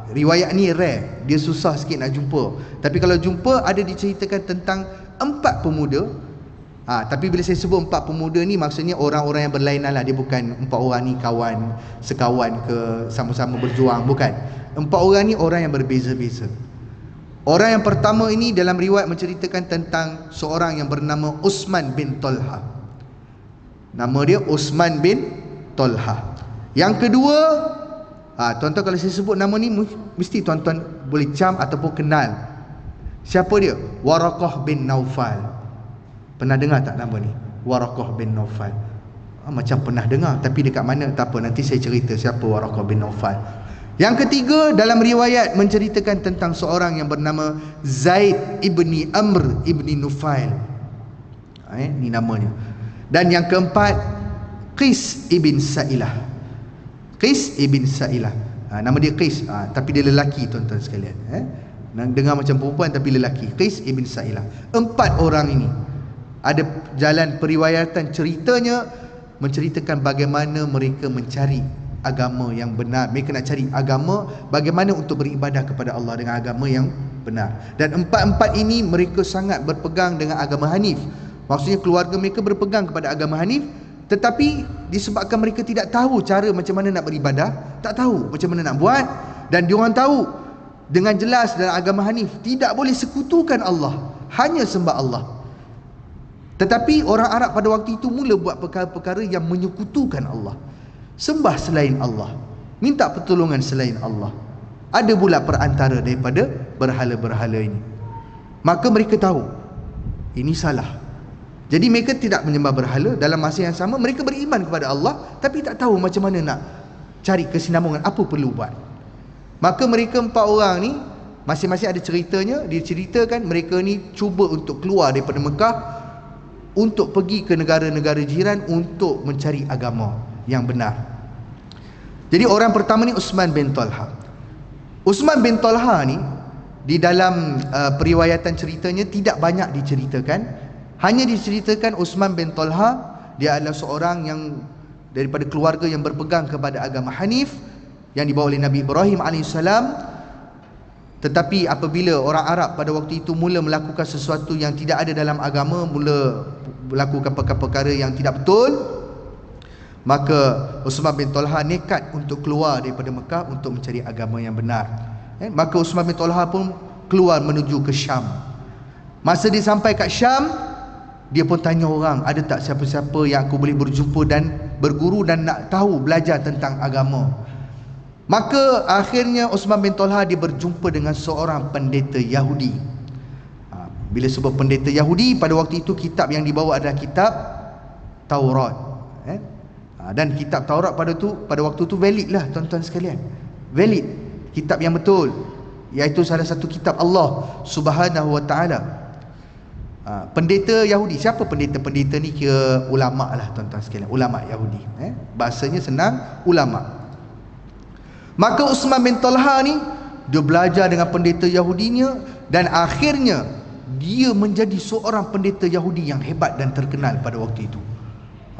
Riwayat ni rare, dia susah sikit nak jumpa. Tapi kalau jumpa, ada diceritakan tentang 4 pemuda. Tapi bila saya sebut 4 pemuda ni, maksudnya orang-orang yang berlainan lah. Dia bukan 4 orang ni sekawan ke, sama-sama berjuang, bukan. 4 orang ni orang yang berbeza-beza. Orang yang pertama ini dalam riwayat menceritakan tentang seorang yang bernama Utsman bin Talha. Nama dia Utsman bin Talha. Yang kedua, Tuan-tuan kalau saya sebut nama ni mesti tuan-tuan boleh cam ataupun kenal. Siapa dia? Waraqah bin Naufal. Pernah dengar tak nama ni? Waraqah bin Naufal. Macam pernah dengar, tapi dekat mana tak apa, nanti saya cerita siapa Waraqah bin Naufal. Yang ketiga, dalam riwayat menceritakan tentang seorang yang bernama Zaid ibni Amr ibni Nufail. Ni namanya. Dan yang keempat, Qis ibn Sa'ilah. Qis ibn Sa'ilah. Nama dia Qis, tapi dia lelaki tuan-tuan sekalian. Dengar macam perempuan tapi lelaki. Qis ibn Sa'ilah. 4 orang ini ada jalan periwayatan ceritanya menceritakan bagaimana mereka mencari agama yang benar. Mereka nak cari agama bagaimana untuk beribadah kepada Allah dengan agama yang benar. Dan 4 ini mereka sangat berpegang dengan agama Hanif. Maksudnya keluarga mereka berpegang kepada agama Hanif, tetapi disebabkan mereka tidak tahu cara macam mana nak beribadah, tak tahu macam mana nak buat, dan diorang tahu dengan jelas dalam agama Hanif tidak boleh sekutukan Allah, hanya sembah Allah. Tetapi orang Arab pada waktu itu mula buat perkara-perkara yang menyekutukan Allah, sembah selain Allah, minta pertolongan selain Allah. Ada pula perantara daripada berhala-berhala ini. Maka mereka tahu ini salah. Jadi mereka tidak menyembah berhala. Dalam masa yang sama mereka beriman kepada Allah, tapi tak tahu macam mana nak cari kesinambungan, apa perlu buat. Maka mereka 4 orang ni masing-masing ada ceritanya. Diceritakan mereka ni cuba untuk keluar daripada Mekah untuk pergi ke negara-negara jiran untuk mencari agama yang benar. Jadi orang pertama ni Uthman bin Talha. Uthman bin Talha ni di dalam periwayatan ceritanya tidak banyak diceritakan. Hanya diceritakan Uthman bin Talha dia adalah seorang yang daripada keluarga yang berpegang kepada agama Hanif yang dibawa oleh Nabi Ibrahim AS. Tetapi apabila orang Arab pada waktu itu mula melakukan sesuatu yang tidak ada dalam agama, mula melakukan perkara-perkara yang tidak betul, maka Uthman bin Talha nekat untuk keluar daripada Mekah untuk mencari agama yang benar. Maka Uthman bin Talha pun keluar menuju ke Syam. Masa dia sampai kat Syam, dia pun tanya orang, ada tak siapa-siapa yang aku boleh berjumpa dan berguru dan nak tahu, belajar tentang agama. Maka akhirnya Uthman bin Talha dia berjumpa dengan seorang pendeta Yahudi. Bila sebut pendeta Yahudi, pada waktu itu kitab yang dibawa adalah kitab Taurat. Dan kitab Taurat pada waktu itu valid lah tuan-tuan sekalian. Valid, kitab yang betul, iaitu salah satu kitab Allah Subhanahu wa ta'ala. Pendeta Yahudi. Siapa pendeta? Pendeta ni kira ulama lah tuan-tuan sekalian, ulama Yahudi. Bahasanya senang, ulama. Maka Uthman bin Talha ni dia belajar dengan pendeta Yahudinya, dan akhirnya dia menjadi seorang pendeta Yahudi yang hebat dan terkenal pada waktu itu.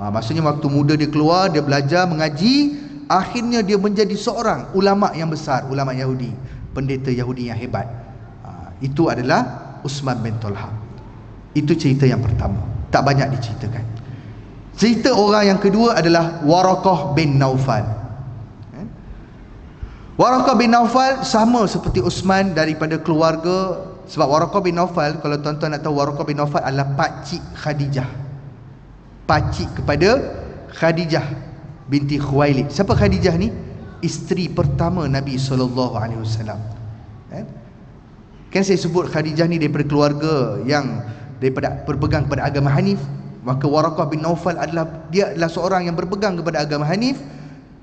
Maksudnya waktu muda dia keluar, dia belajar mengaji, akhirnya dia menjadi seorang ulama yang besar, ulama Yahudi, pendeta Yahudi yang hebat. Itu adalah Uthman bin Talha. Itu cerita yang pertama, tak banyak diceritakan. Cerita orang yang kedua adalah Waraqah bin Naufal. Waraqah bin Naufal sama seperti Uthman daripada keluarga. Sebab Waraqah bin Naufal, kalau tuan-tuan nak tahu, Waraqah bin Naufal adalah pakcik Khadijah, pakcik kepada Khadijah binti Khuwailid. Siapa Khadijah ni? Isteri pertama Nabi SAW. Kan saya sebut Khadijah ni daripada keluarga yang daripada berpegang kepada agama Hanif. Maka Waraqah bin Naufal dia adalah seorang yang berpegang kepada agama Hanif.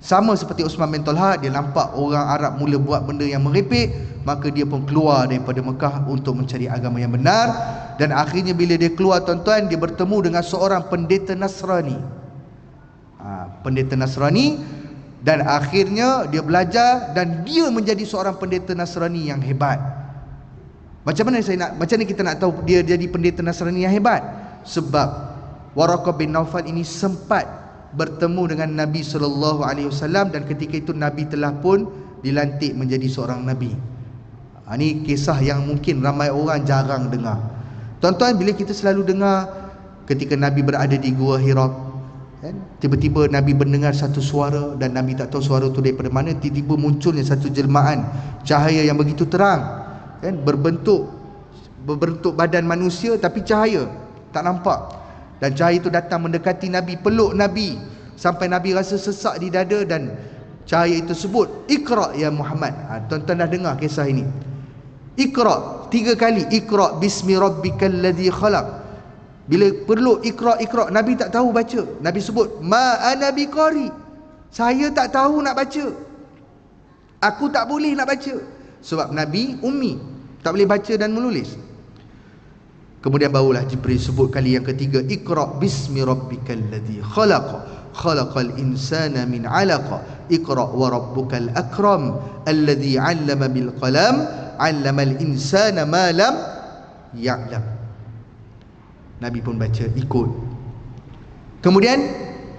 Sama seperti Uthman bin Talha, dia nampak orang Arab mula buat benda yang merepek, maka dia pun keluar daripada Mekah untuk mencari agama yang benar. Dan akhirnya bila dia keluar tuan-tuan, dia bertemu dengan seorang pendeta Nasrani. Pendeta Nasrani, dan akhirnya dia belajar dan dia menjadi seorang pendeta Nasrani yang hebat. Macam mana kita nak tahu dia jadi pendeta Nasrani yang hebat? Sebab Waraqah bin Naufal ini sempat bertemu dengan Nabi SAW, dan ketika itu Nabi telah pun dilantik menjadi seorang Nabi. Ini kisah yang mungkin ramai orang jarang dengar. Tuan-tuan, bila kita selalu dengar ketika Nabi berada di Gua Hira, tiba-tiba Nabi mendengar satu suara, dan Nabi tak tahu suara itu daripada mana. Tiba-tiba munculnya satu jelmaan cahaya yang begitu terang, berbentuk badan manusia, tapi cahaya tak nampak. Dan cahaya itu datang mendekati Nabi, peluk Nabi, sampai Nabi rasa sesak di dada, dan Cahaya itu sebut, Iqra ya Muhammad. Tuan-tuan dah dengar kisah ini. Iqra 3 kali. Iqra bismi rabbikal ladzi khalaq. Bila perlu Iqra, Nabi tak tahu baca. Nabi sebut, ma ana biqari. Saya tak tahu nak baca. Aku tak boleh nak baca. Sebab Nabi ummi, tak boleh baca dan menulis. Kemudian barulah Jibril sebut kali yang ketiga, Iqra bismi rabbikal ladzi khalaq. Khalaqal insana min 'alaq. Iqra wa rabbukal akram alladzi 'allama bil qalam 'allamal insana ma lam ya'lam. Nabi pun baca ikut. Kemudian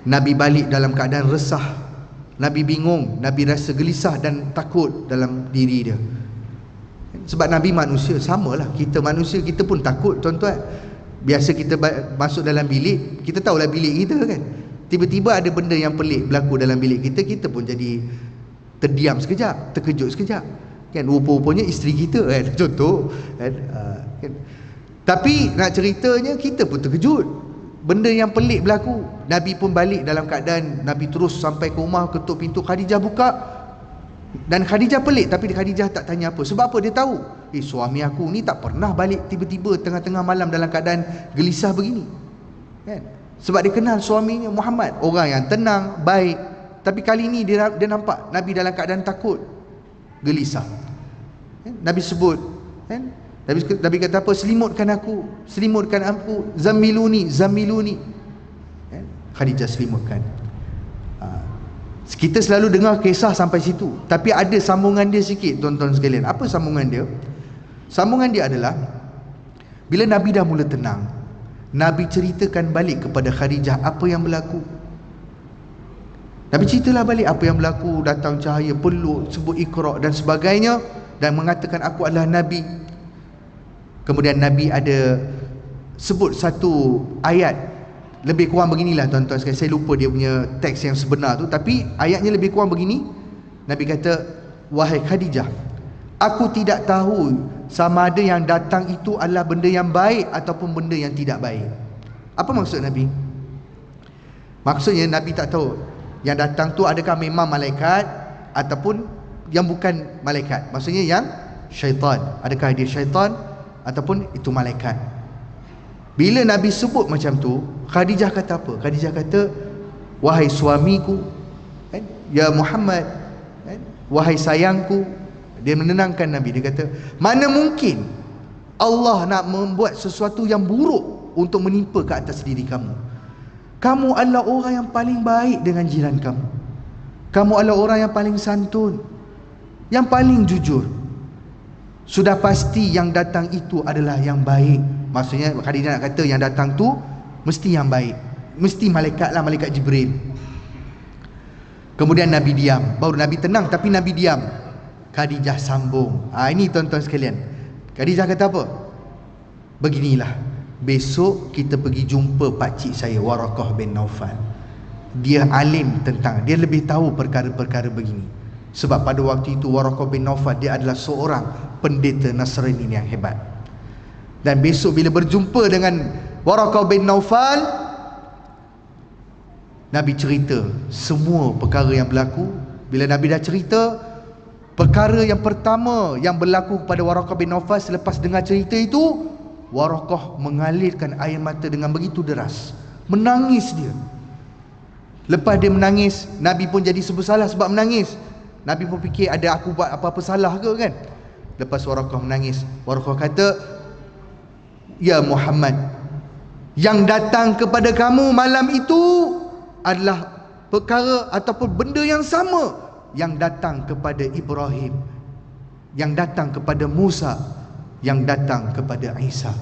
Nabi balik dalam keadaan resah. Nabi bingung, Nabi rasa gelisah dan takut dalam diri dia. Sebab Nabi manusia, samalah kita manusia, kita pun takut tuan-tuan. Biasa kita masuk dalam bilik, kita tahulah bilik kita kan. Tiba-tiba ada benda yang pelik berlaku dalam bilik kita, kita pun jadi terdiam sekejap, terkejut sekejap. Kan rupa-rupanya isteri kita kan, contoh kan, kan. Tapi nak ceritanya kita pun terkejut. Benda yang pelik berlaku. Nabi pun balik dalam keadaan Nabi terus sampai ke rumah, ketuk pintu, Khadijah buka. Dan Khadijah pelik, tapi Khadijah tak tanya apa. Sebab apa? Dia tahu, suami aku ni tak pernah balik tiba-tiba tengah-tengah malam dalam keadaan gelisah begini kan? Sebab dia kenal suaminya Muhammad, orang yang tenang, baik. Tapi kali ni dia nampak Nabi dalam keadaan takut, gelisah kan? Nabi sebut kan? Nabi kata apa? Selimutkan aku, Zammiluni kan? Khadijah selimutkan. Kita selalu dengar kisah sampai situ, tapi ada sambungan dia sikit tuan-tuan sekalian. Apa sambungan dia? Sambungan dia adalah bila Nabi dah mula tenang, Nabi ceritakan balik kepada Khadijah apa yang berlaku. Nabi ceritalah balik apa yang berlaku, datang cahaya, peluk, sebut Iqra dan sebagainya, dan mengatakan aku adalah Nabi. Kemudian Nabi ada sebut satu ayat, lebih kurang beginilah tuan-tuan sekalian. Saya lupa dia punya teks yang sebenar tu, tapi ayatnya lebih kurang begini. Nabi kata, wahai Khadijah, aku tidak tahu sama ada yang datang itu adalah benda yang baik ataupun benda yang tidak baik. Apa maksud Nabi? Maksudnya Nabi tak tahu yang datang tu adakah memang malaikat ataupun yang bukan malaikat. Maksudnya yang syaitan, adakah dia syaitan ataupun itu malaikat. Bila Nabi sebut macam tu, Khadijah kata apa? Khadijah kata, wahai suamiku kan? Ya Muhammad kan? Wahai sayangku. Dia menenangkan Nabi. Dia kata, mana mungkin Allah nak membuat sesuatu yang buruk untuk menimpa ke atas diri kamu. Kamu adalah orang yang paling baik dengan jiran kamu. Kamu adalah orang yang paling santun, yang paling jujur. Sudah pasti yang datang itu adalah yang baik. Maksudnya Khadijah nak kata yang datang tu mesti yang baik, mesti malaikat lah, malaikat Jibril. Kemudian Nabi diam. Baru Nabi tenang, tapi Nabi diam. Khadijah sambung. Ini tuan-tuan sekalian, Khadijah kata apa? Beginilah, besok kita pergi jumpa pakcik saya Waraqah bin Naufal. Dia alim tentang, dia lebih tahu perkara-perkara begini. Sebab pada waktu itu Waraqah bin Naufal dia adalah seorang pendeta Nasrani yang hebat. Dan besok bila berjumpa dengan Waraqah bin Naufal, Nabi cerita semua perkara yang berlaku. Bila Nabi dah cerita, perkara yang pertama yang berlaku kepada Waraqah bin Naufal selepas dengar cerita itu, Waraqah mengalirkan air mata dengan begitu deras. Menangis dia. Lepas dia menangis, Nabi pun jadi serba salah sebab menangis. Nabi pun fikir, ada aku buat apa-apa salah ke kan? Lepas Waraqah menangis, Waraqah kata, ya Muhammad, yang datang kepada kamu malam itu adalah perkara ataupun benda yang sama yang datang kepada Ibrahim, yang datang kepada Musa, yang datang kepada Isa.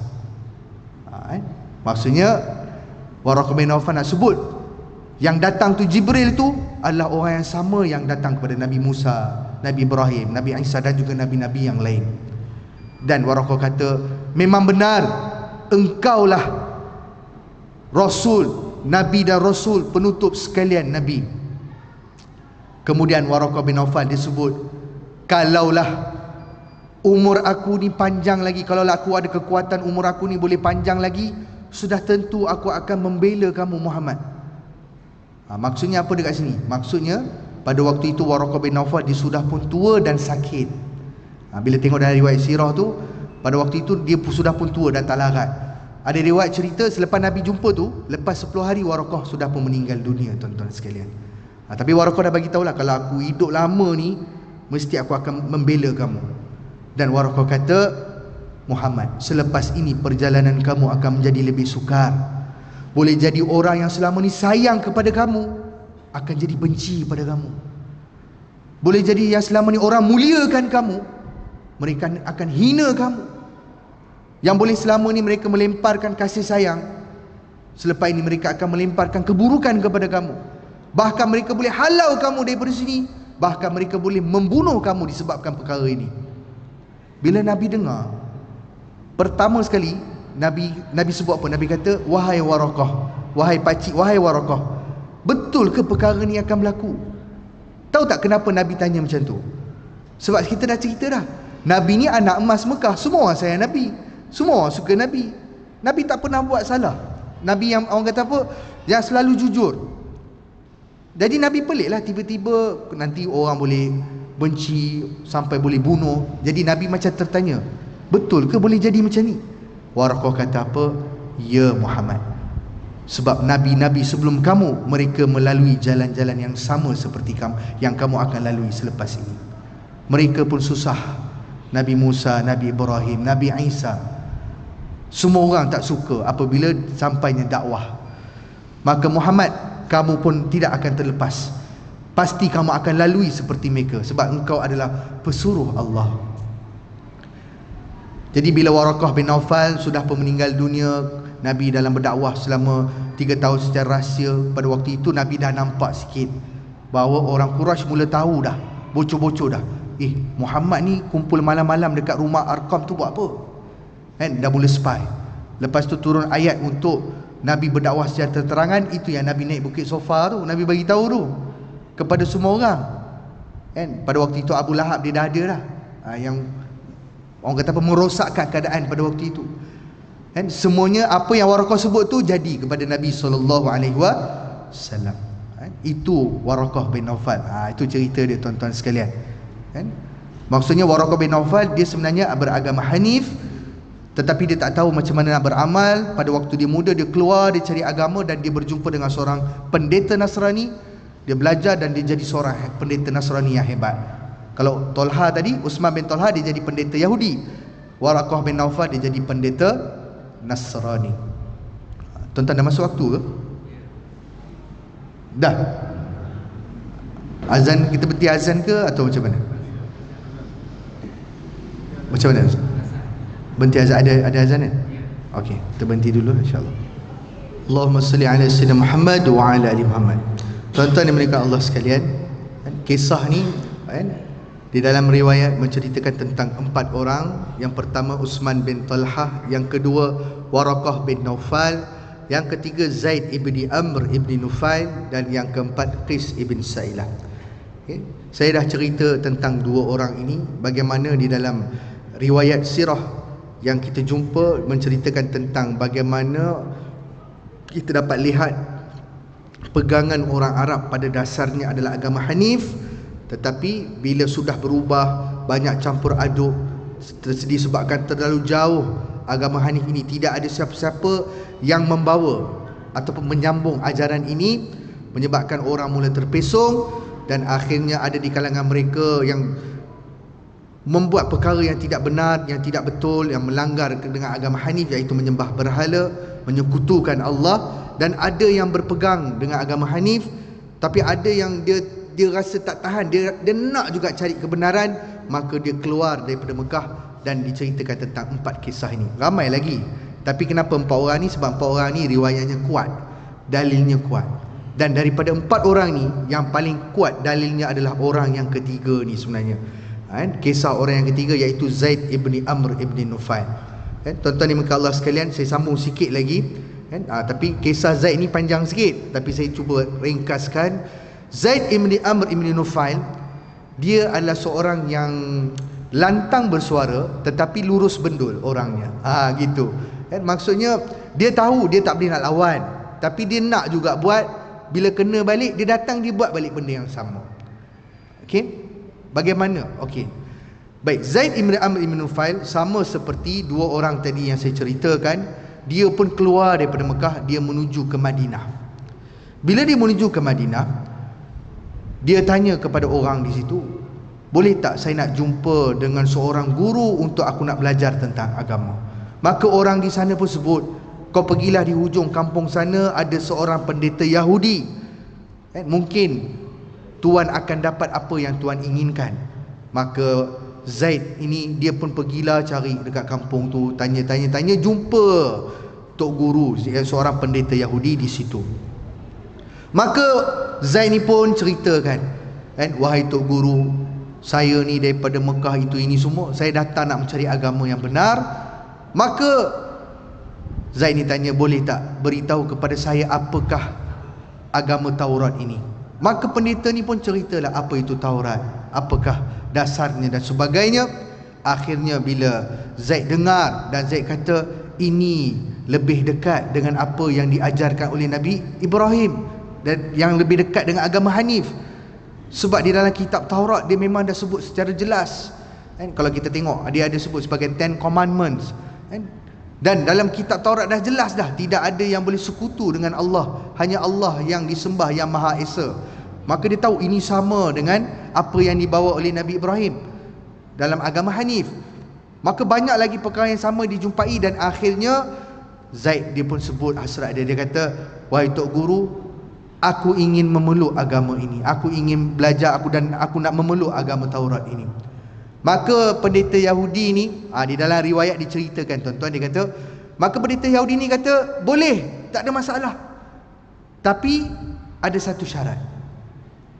Maksudnya Waraqah bin Naufal nak sebut yang datang tu Jibril tu adalah orang yang sama yang datang kepada Nabi Musa, Nabi Ibrahim, Nabi Isa dan juga nabi-nabi yang lain. Dan Waraqah kata, memang benar engkaulah Rasul, Nabi dan Rasul, penutup sekalian Nabi. Kemudian Waraqah bin Naufal disebut, kalaulah umur aku ni panjang lagi, kalaulah aku ada kekuatan, umur aku ni boleh panjang lagi, sudah tentu aku akan membela kamu Muhammad. Maksudnya apa dekat sini? Maksudnya Pada waktu itu Waraqah bin Naufal dia sudah pun tua dan sakit. Bila tengok dari riwayat sirah tu, pada waktu itu dia sudah pun tua dan tak larat. Ada riwayat cerita selepas Nabi jumpa tu, lepas 10 hari Waraqah sudah pun meninggal dunia, tuan-tuan sekalian. Tapi Waraqah dah bagi tahulah, kalau aku hidup lama ni mesti aku akan membela kamu. Dan Waraqah kata, Muhammad, selepas ini perjalanan kamu akan menjadi lebih sukar. Boleh jadi orang yang selama ni sayang kepada kamu akan jadi benci pada kamu. Boleh jadi yang selama ni orang muliakan kamu, mereka akan hina kamu. Yang boleh selama ni mereka melemparkan kasih sayang, selepas ini mereka akan melemparkan keburukan kepada kamu. Bahkan mereka boleh halau kamu daripada sini, bahkan mereka boleh membunuh kamu disebabkan perkara ini. Bila Nabi dengar, pertama sekali Nabi sebut apa? Nabi kata, wahai Waraqah, wahai pakcik, wahai Waraqah, betul ke perkara ni akan berlaku? Tahu tak kenapa Nabi tanya macam tu? Sebab kita dah cerita dah, Nabi ni anak emas Mekah, semua orang sayang Nabi, semua orang suka Nabi. Nabi tak pernah buat salah. Nabi yang orang kata apa? Yang selalu jujur. Jadi Nabi pelik lah, tiba-tiba nanti orang boleh benci sampai boleh bunuh. Jadi Nabi macam tertanya, betul ke boleh jadi macam ni? Waraqah kata apa? Ya Muhammad, sebab Nabi-Nabi sebelum kamu, mereka melalui jalan-jalan yang sama seperti kamu, yang kamu akan lalui selepas ini. Mereka pun susah. Nabi Musa, Nabi Ibrahim, Nabi Isa, semua orang tak suka apabila sampainya dakwah. Maka Muhammad, kamu pun tidak akan terlepas. Pasti kamu akan lalui seperti mereka, sebab engkau adalah pesuruh Allah. Jadi bila Waraqah bin Naufal sudah pun meninggal dunia, Nabi dalam berdakwah selama 3 tahun secara rahsia. Pada waktu itu Nabi dah nampak sikit bahawa orang Quraisy mula tahu dah, bocor-bocor dah, Muhammad ni kumpul malam-malam dekat rumah Arqam tu buat apa? Dah mula spy. Lepas tu turun ayat untuk Nabi berdakwah secara terang-terangan. Itu yang Nabi naik Bukit Sofa tu, Nabi bagi tahu tu kepada semua orang. Pada waktu itu Abu Lahab dia dah ada dah, yang orang kata apa, merosakkan keadaan pada waktu itu. Semuanya apa yang Waraqah sebut tu jadi kepada Nabi SAW. Itu Waraqah bin Naufal. Itu cerita dia, tuan-tuan sekalian. Maksudnya Waraqah bin Naufal dia sebenarnya beragama Hanif, tetapi dia tak tahu macam mana nak beramal. Pada waktu dia muda, dia keluar, dia cari agama, dan dia berjumpa dengan seorang pendeta Nasrani. Dia belajar dan dia jadi seorang pendeta Nasrani yang hebat. Kalau Tolha tadi, Uthman bin Tolha, dia jadi pendeta Yahudi. Waraqah bin Naufal dia jadi pendeta Nasrani. Tuan-tuan dah masuk waktu ke? Dah? Azan, kita berhenti azan ke atau macam mana? Macam mana? Berhenti azan, ada azan kan? Okey, kita berhenti dulu insya-Allah. Allahumma salli ala sayyidina Muhammad wa ala ali Muhammad. Tuan-tuan yang dimuliakan Allah sekalian, kisah ni di dalam riwayat menceritakan tentang 4 orang. Yang pertama Uthman bin Talhah, yang kedua Waraqah bin Naufal, yang ketiga Zaid ibni Amr ibni Nufail, dan yang keempat Qis ibn Sailah. Saya dah cerita tentang 2 orang ini, bagaimana di dalam riwayat sirah yang kita jumpa menceritakan tentang bagaimana kita dapat lihat pegangan orang Arab pada dasarnya adalah agama Hanif, tetapi bila sudah berubah, banyak campur aduk, disebabkan terlalu jauh agama Hanif ini, tidak ada siapa-siapa yang membawa ataupun menyambung ajaran ini, menyebabkan orang mula terpesong, dan akhirnya ada di kalangan mereka yang membuat perkara yang tidak benar, yang tidak betul, yang melanggar dengan agama Hanif, iaitu menyembah berhala, menyekutukan Allah. Dan ada yang berpegang dengan agama Hanif, tapi ada yang dia rasa tak tahan, dia nak juga cari kebenaran, maka dia keluar daripada Mekah. Dan diceritakan tentang 4 kisah ini. Ramai lagi, tapi kenapa 4 orang ni? Sebab 4 orang ni riwayatnya kuat, dalilnya kuat. Dan daripada 4 orang ni, yang paling kuat dalilnya adalah orang yang ketiga ni sebenarnya. Kisah orang yang ketiga, iaitu Zaid ibni Amr ibni Nufail. Tuan-tuan yang dimuliakan Allah sekalian, saya sambung sikit lagi. Tapi kisah Zaid ni panjang sikit, tapi saya cuba ringkaskan. Zaid ibni Amr ibni Nufail, dia adalah seorang yang lantang bersuara tetapi lurus bendul orangnya. Gitu. Maksudnya dia tahu dia tak boleh nak lawan, tapi dia nak juga buat. Bila kena balik, dia datang, dia buat balik benda yang sama. Okey, bagaimana? Okey, baik, Zaid ibn Amr ibn Nufail sama seperti dua orang tadi yang saya ceritakan. Dia pun keluar daripada Mekah, dia menuju ke Madinah. Bila dia menuju ke Madinah, dia tanya kepada orang di situ, boleh tak saya nak jumpa dengan seorang guru untuk aku nak belajar tentang agama. Maka orang di sana pun sebut, kau pergilah di hujung kampung sana, ada seorang pendeta Yahudi, mungkin tuan akan dapat apa yang tuan inginkan. Maka Zaid ini dia pun pergilah cari dekat kampung tu, tanya, jumpa tok guru, seorang pendeta Yahudi di situ. Maka Zaid ni pun ceritakan, wahai tok guru, saya ni daripada Mekah itu ini semua, saya datang nak mencari agama yang benar. Maka Zaid ni tanya, boleh tak beritahu kepada saya apakah agama Taurat ini? Maka pendeta ni pun ceritalah apa itu Taurat, apakah dasarnya dan sebagainya. Akhirnya bila Zaid dengar dan Zaid kata, ini lebih dekat dengan apa yang diajarkan oleh Nabi Ibrahim dan yang lebih dekat dengan agama Hanif. Sebab di dalam kitab Taurat dia memang dah sebut secara jelas, kalau kita tengok dia ada sebut sebagai 10 Commandments, dan dalam kitab Taurat dah jelas dah, tidak ada yang boleh sekutu dengan Allah, hanya Allah yang disembah yang Maha Esa. Maka dia tahu ini sama dengan apa yang dibawa oleh Nabi Ibrahim dalam agama Hanif. Maka banyak lagi perkara yang sama dijumpai, dan akhirnya Zaid dia pun sebut hasrat dia. Dia kata, wahai tok guru, aku ingin memeluk agama ini, aku ingin belajar, aku nak memeluk agama Taurat ini. Maka pendeta Yahudi ni, di dalam riwayat diceritakan tuan-tuan, dia kata, maka pendeta Yahudi ni kata, boleh, tak ada masalah, tapi ada satu syarat.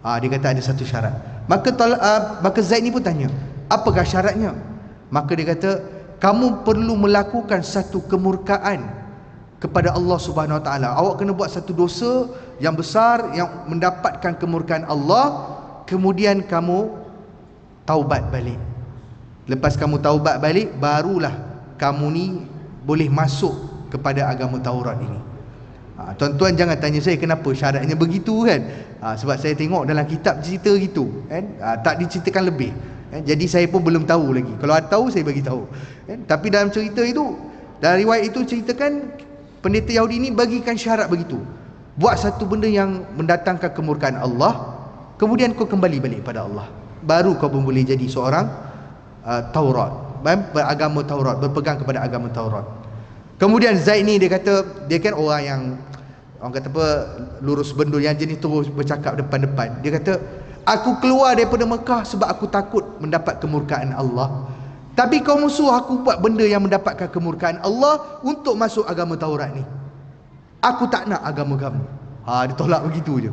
Dia kata ada satu syarat. Maka Zaid ni pun tanya, apakah syaratnya? Maka dia kata, kamu perlu melakukan satu kemurkaan kepada Allah Subhanahu Wa Taala. Awak kena buat satu dosa yang besar yang mendapatkan kemurkaan Allah, kemudian kamu taubat balik. Lepas kamu taubat balik, barulah kamu ni boleh masuk kepada agama Taurat ini. Tuan-tuan jangan tanya saya kenapa syaratnya begitu kan. Sebab saya tengok dalam kitab cerita gitu kan, tak diceritakan lebih. Jadi saya pun belum tahu lagi. Kalau ada tahu saya bagi tahu. Tapi dalam cerita itu, dalam riwayat itu ceritakan pendeta Yahudi ini bagikan syarat begitu. Buat satu benda yang mendatangkan kemurkaan Allah, kemudian kau kembali balik pada Allah, baru kau pun boleh jadi seorang Taurat, beragama Taurat, berpegang kepada agama Taurat. Kemudian Zaid ni dia kata, dia kan orang yang orang kata apa, lurus bendur, yang jenis terus bercakap depan-depan. Dia kata, aku keluar daripada Mekah sebab aku takut mendapat kemurkaan Allah. Tapi kau musuh aku buat benda yang mendapatkan kemurkaan Allah untuk masuk agama Taurat ni. Aku tak nak agama kamu. Dia tolak begitu je.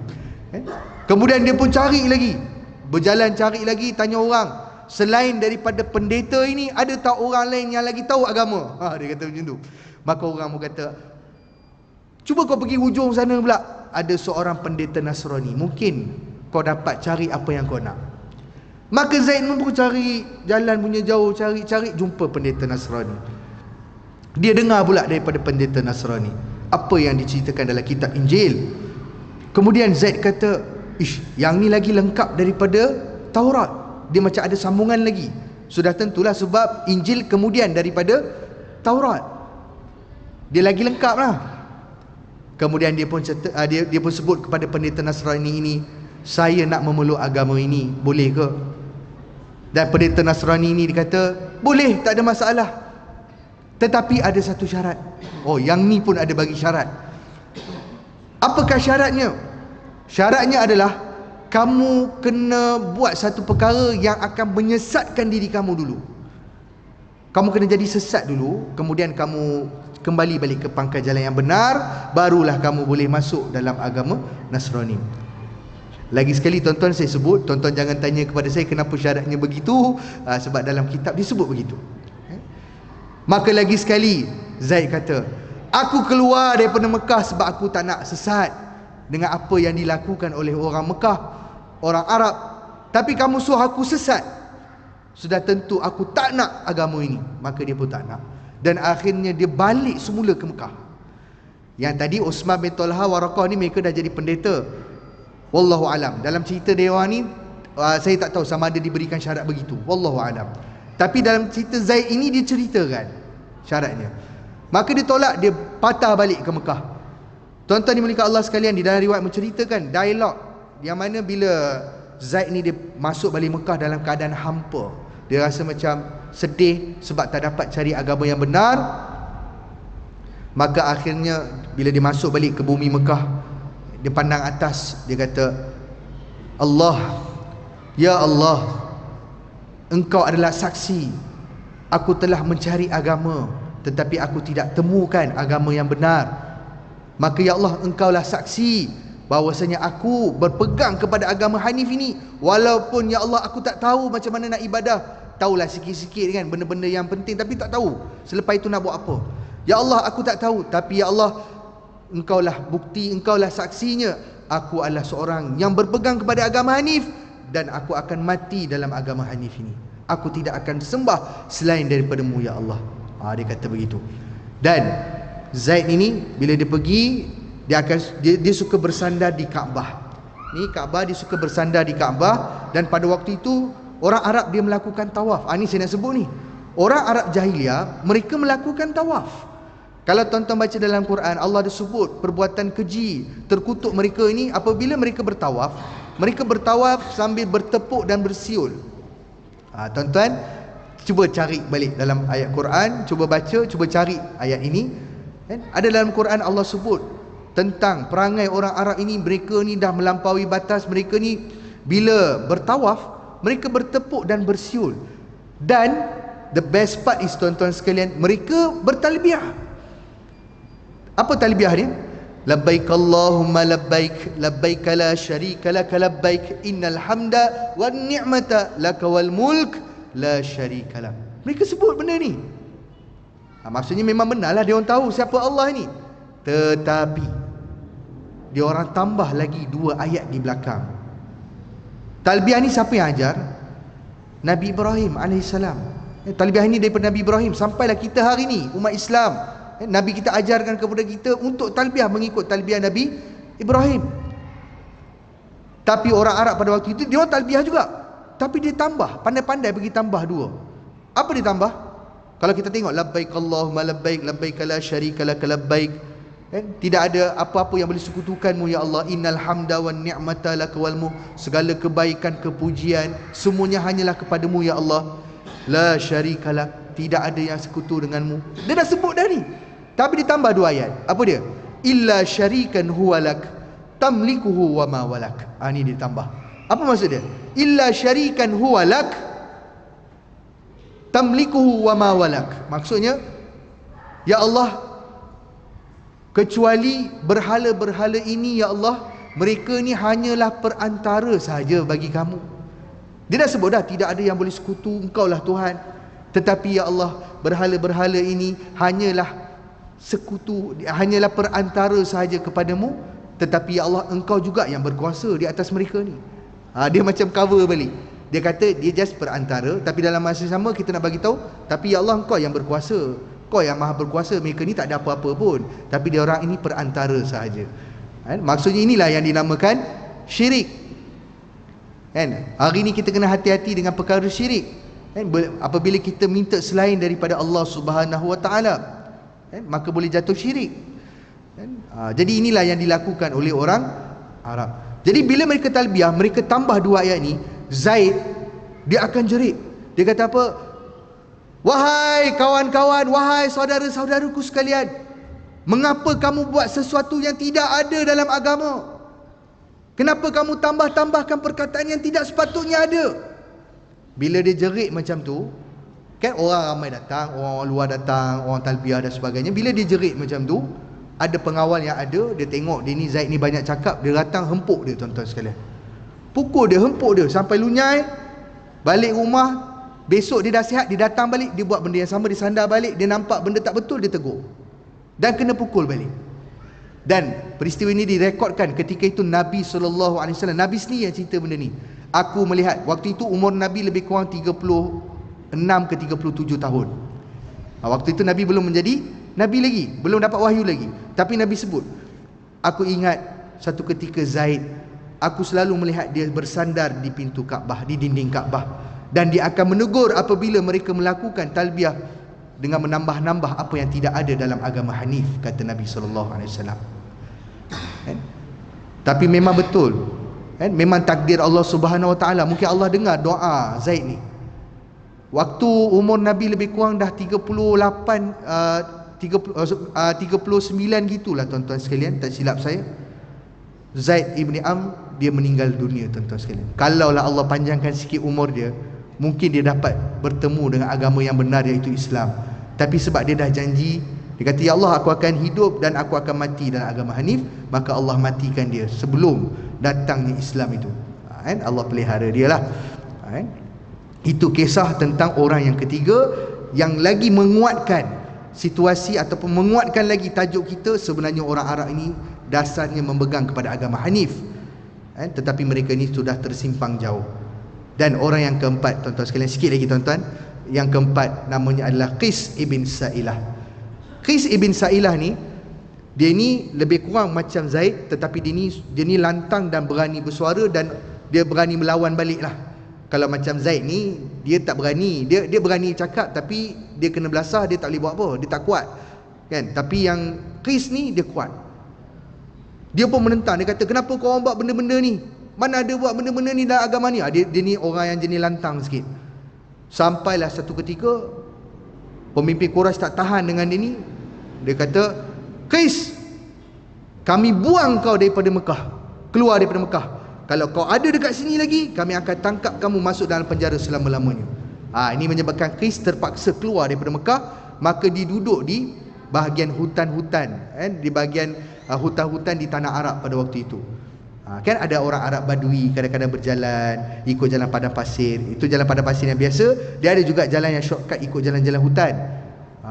Kemudian dia pun cari lagi, berjalan cari lagi, tanya orang, selain daripada pendeta ini, ada tak orang lain yang lagi tahu agama? Dia kata macam tu. Maka orang pun kata, cuba kau pergi hujung sana pula, ada seorang pendeta Nasrani, mungkin kau dapat cari apa yang kau nak. Maka Zaid pun cari, jalan punya jauh, cari, jumpa pendeta Nasrani. Dia dengar pula daripada pendeta Nasrani apa yang diceritakan dalam kitab Injil. Kemudian Zaid kata, yang ni lagi lengkap daripada Taurat. Dia macam ada sambungan lagi. Sudah tentulah sebab Injil kemudian daripada Taurat, dia lagi lengkap lah. Kemudian dia pun sebut kepada pendeta Nasrani ini, saya nak memeluk agama ini, boleh ke? Dan pendeta Nasrani ini dia kata, boleh, tak ada masalah, tetapi ada satu syarat. Yang ni pun ada bagi syarat. Apakah syaratnya? Syaratnya adalah kamu kena buat satu perkara yang akan menyesatkan diri kamu dulu. Kamu kena jadi sesat dulu, kemudian kamu kembali balik ke pangkal jalan yang benar, barulah kamu boleh masuk dalam agama Nasrani. Lagi sekali tuan-tuan saya sebut, tuan-tuan jangan tanya kepada saya kenapa syaratnya begitu, sebab dalam kitab disebut begitu. Maka lagi sekali Zaid kata, aku keluar daripada Mekah sebab aku tak nak sesat dengan apa yang dilakukan oleh orang Mekah, orang Arab. Tapi kamu suruh aku sesat, sudah tentu aku tak nak agama ini. Maka dia pun tak nak, dan akhirnya dia balik semula ke Mekah. Yang tadi Uthman bin Talha, Waraqah ni mereka dah jadi pendeta. Wallahu alam. Dalam cerita dewa ni, saya tak tahu sama ada diberikan syarat begitu, wallahu alam. Tapi dalam cerita Zaid ini dia ceritakan syaratnya. Maka dia tolak, dia patah balik ke Mekah. Tuan-tuan dimuliakan Allah sekalian, di dalam riwayat menceritakan dialog yang mana bila Zaid ni dia masuk balik Mekah dalam keadaan hampa. Dia rasa macam sedih sebab tak dapat cari agama yang benar. Maka akhirnya bila dia masuk balik ke bumi Mekah, dia pandang atas, dia kata, Allah, ya Allah, Engkau adalah saksi, aku telah mencari agama tetapi aku tidak temukan agama yang benar. Maka ya Allah, Engkaulah saksi bahwasanya aku berpegang kepada agama Hanif ini, walaupun ya Allah aku tak tahu macam mana nak ibadah. Tahulah sikit-sikit kan benda-benda yang penting, tapi tak tahu selepas itu nak buat apa. Ya Allah, aku tak tahu, tapi ya Allah, Engkaulah bukti, Engkaulah saksinya, aku adalah seorang yang berpegang kepada agama Hanif dan aku akan mati dalam agama Hanif ini. Aku tidak akan sembah selain daripada-Mu ya Allah. Dia kata begitu. Dan Zaid ini bila dia pergi, dia suka bersandar di Kaabah. Ni Kaabah, dia suka bersandar di Kaabah. Dan pada waktu itu orang Arab dia melakukan tawaf. Ni saya nak sebut ni. Orang Arab jahiliah mereka melakukan tawaf. Kalau tuan-tuan baca dalam Quran, Allah ada sebut perbuatan keji, terkutuk mereka ini apabila mereka bertawaf. Mereka bertawaf sambil bertepuk dan bersiul. Tuan-tuan cuba cari balik dalam ayat Quran, cuba baca, cuba cari ayat ini. Ada dalam Quran Allah sebut tentang perangai orang Arab ini. Mereka ni dah melampaui batas. Mereka ni bila bertawaf, mereka bertepuk dan bersiul. Dan the best part is, tuan-tuan sekalian, mereka bertalbiah. Apa talbiah dia? Labbaik Allahumma labbaik, labbaik la syarika laka labbaik, innal hamda wan ni'mata laka wal mulk la syarika lak. Mereka sebut benda ni. Maksudnya memang benarlah dia orang tahu siapa Allah ni. Tetapi dia orang tambah lagi 2 ayat di belakang. Talbiah ni siapa yang ajar? Nabi Ibrahim alaihissalam. Talbiah ni daripada Nabi Ibrahim sampailah kita hari ni umat Islam. Nabi kita ajarkan kepada kita untuk talbiah mengikut talbiah Nabi Ibrahim. Tapi orang Arab pada waktu itu dia orang talbiah juga, tapi dia tambah, pandai-pandai bagi tambah 2. Apa dia tambah? Kalau kita tengok labbaik Allahumma labbaik, labbaik la syarika laka labbaik, tidak ada apa-apa yang boleh sekutukanmu ya Allah. Innal hamda wan ni'mata laka wal mulk, segala kebaikan, kepujian semuanya hanyalah kepadamu ya Allah. La syarika lak, tidak ada yang sekutu denganmu. Dia dah sebut dah ni. Tapi ditambah 2 ayat. Apa dia? Illa syarikan huwalak tamlikuhu wa ma walak. Ni ditambah. Apa maksud dia? Illa syarikan huwalak tamlikuhu wa ma walak. Maksudnya, ya Allah, kecuali berhala-berhala ini ya Allah, mereka ni hanyalah perantara sahaja bagi kamu. Dia dah sebut dah, tidak ada yang boleh sekutu, Engkaulah Tuhan. Tetapi ya Allah, berhala-berhala ini hanyalah sekutu, hanyalah perantara sahaja kepadamu. Tetapi ya Allah, Engkau juga yang berkuasa di atas mereka ni. Dia macam cover balik. Dia kata dia just perantara, tapi dalam masa sama kita nak bagi tahu, tapi ya Allah, Engkau yang berkuasa, Kau yang maha berkuasa. Mereka ni tak ada apa-apa pun, tapi dia orang ini perantara sahaja. Maksudnya inilah yang dinamakan syirik. Hari ni kita kena hati-hati dengan perkara syirik. Apabila kita minta selain daripada Allah Subhanahu Wa Taala, maka boleh jatuh syirik. Jadi inilah yang dilakukan oleh orang Arab. Jadi bila mereka talbiah, mereka tambah 2 ayat ni, Zaid dia akan jerit. Dia kata apa? Wahai kawan-kawan, wahai saudara-saudaraku sekalian, mengapa kamu buat sesuatu yang tidak ada dalam agama? Kenapa kamu tambah-tambahkan perkataan yang tidak sepatutnya ada? Bila dia jerit macam tu, kan orang ramai datang, orang luar datang, orang talbiah dan sebagainya. Bila dia jerit macam tu, ada pengawal yang ada, dia tengok dia ni Zaid ni banyak cakap, dia datang hempuk dia, tuan-tuan sekalian. Pukul dia, hempuk dia sampai lunyai. Balik rumah, besok dia dah sihat, dia datang balik, dia buat benda yang sama, dia sandar balik, dia nampak benda tak betul, dia tegur. Dan kena pukul balik. Dan peristiwa ini direkodkan ketika itu Nabi SAW. Nabi sendiri yang cerita benda ni. Aku melihat, waktu itu umur Nabi lebih kurang 36 ke 37 tahun. Waktu itu Nabi belum menjadi Nabi lagi, belum dapat wahyu lagi. Tapi Nabi sebut, aku ingat satu ketika Zaid aku selalu melihat dia bersandar di pintu Kaabah, di dinding Kaabah, dan dia akan menegur apabila mereka melakukan talbiyah dengan menambah-nambah apa yang tidak ada dalam agama Hanif, kata Nabi SAW. Tapi memang betul, memang takdir Allah Subhanahu Wa Taala. Mungkin Allah dengar doa Zaid ni. Waktu umur Nabi lebih kurang dah 39 gitulah tuan-tuan sekalian, tak silap saya, Zaid ibni Amr dia meninggal dunia tuan-tuan sekalian. Kalaulah Allah panjangkan sikit umur dia, mungkin dia dapat bertemu dengan agama yang benar, iaitu Islam. Tapi sebab dia dah janji, dia kata, ya Allah, aku akan hidup dan aku akan mati dalam agama Hanif, maka Allah matikan dia sebelum datangnya Islam itu. Allah pelihara dia lah. Itu kisah tentang orang yang ketiga yang lagi menguatkan situasi ataupun menguatkan lagi tajuk kita. Sebenarnya orang Arab ini dasarnya memegang kepada agama Hanif, tetapi mereka ni sudah tersimpang jauh. Dan orang yang keempat, tuan-tuan sekalian, sikit lagi tuan-tuan, yang keempat namanya adalah Qis ibn Sa'ilah. Qis ibn Sa'ilah ni, dia ni lebih kurang macam Zaid, tetapi dia ni lantang dan berani bersuara, dan dia berani melawan balik lah. Kalau macam Zaid ni, dia tak berani, dia berani cakap, tapi dia kena belasah, dia tak boleh buat apa, dia tak kuat kan. Tapi yang Qis ni dia kuat. Dia pun menentang, dia kata, kenapa kau orang buat benda-benda ni? Mana ada buat benda-benda ni dalam agama ni? Dia ni orang yang jenis lantang sikit. Sampailah satu ketika pemimpin Quraisy tak tahan dengan dia ni. Dia kata, Qis, kami buang kau daripada Mekah, keluar daripada Mekah. Kalau kau ada dekat sini lagi, kami akan tangkap kamu, masuk dalam penjara selama-lamanya. Ini menyebabkan Qis terpaksa keluar daripada Mekah. Maka dia duduk di bahagian hutan-hutan, di bahagian hutan-hutan di tanah Arab pada waktu itu. Kan ada orang Arab Badui kadang-kadang berjalan ikut jalan padang pasir. Itu jalan padang pasir yang biasa. Dia ada juga jalan yang shortcut ikut jalan-jalan hutan.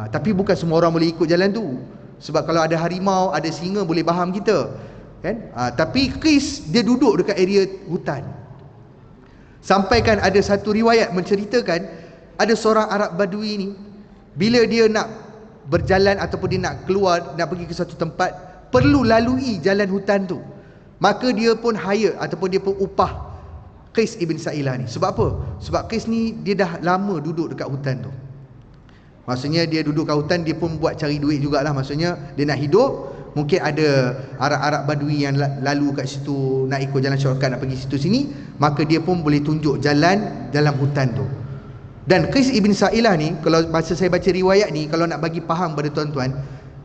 Tapi bukan semua orang boleh ikut jalan tu. Sebab kalau ada harimau, ada singa, boleh baham kita kan. Tapi Qis dia duduk dekat area hutan. Sampaikan ada satu riwayat menceritakan, ada seorang Arab Badui ni, bila dia nak berjalan ataupun dia nak keluar, nak pergi ke satu tempat, perlu lalui jalan hutan tu. Maka dia pun hire ataupun dia pun upah Qis ibn Sa'ilah ni. Sebab apa? Sebab Qis ni dia dah lama duduk dekat hutan tu. Maksudnya dia duduk kat hutan, dia pun buat cari duit jugalah. Maksudnya dia nak hidup. Mungkin ada Arab-Arab Badui yang lalu kat situ, nak ikut jalan shortcut, nak pergi situ sini, maka dia pun boleh tunjuk jalan dalam hutan tu. Dan Qis ibn Sa'ilah ni, kalau masa saya baca riwayat ni, kalau nak bagi faham pada tuan-tuan,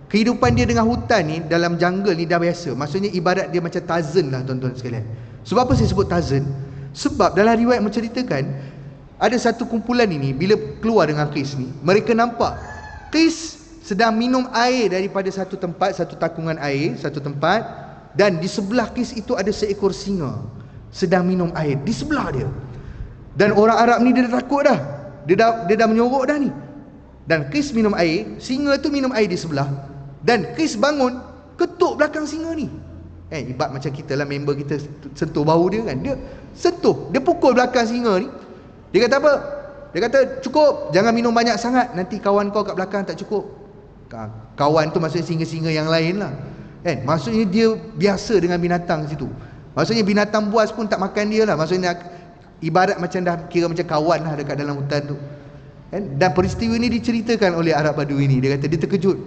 kehidupan dia dengan hutan ni, dalam jungle ni dah biasa. Maksudnya ibarat dia macam Tarzan lah tuan-tuan sekalian. Sebab apa saya sebut Tarzan? Sebab dalam riwayat menceritakan, ada satu kumpulan ini bila keluar dengan Qis ni, mereka nampak Qis sedang minum air daripada satu tempat, satu takungan air, satu tempat, dan di sebelah Qis itu ada seekor singa sedang minum air di sebelah dia. Dan orang Arab ni dia dah takut dah. Dia dah menyorok dah ni. Dan Qis minum air, singa tu minum air di sebelah, dan Qis bangun, ketuk belakang singa ni. Ibarat macam kita lah, member kita sentuh bahu dia kan, dia sentuh, dia pukul belakang singa ni. Dia kata apa? Dia kata, cukup, jangan minum banyak sangat, nanti kawan kau kat belakang tak cukup. Kawan tu maksudnya singa-singa yang lain lah kan. Maksudnya dia biasa dengan binatang situ. Maksudnya binatang buas pun tak makan dia lah. Maksudnya ibarat macam dah kira macam kawan lah dekat dalam hutan tu kan. Dan peristiwa ni diceritakan oleh Arab Badui ni. Dia kata dia terkejut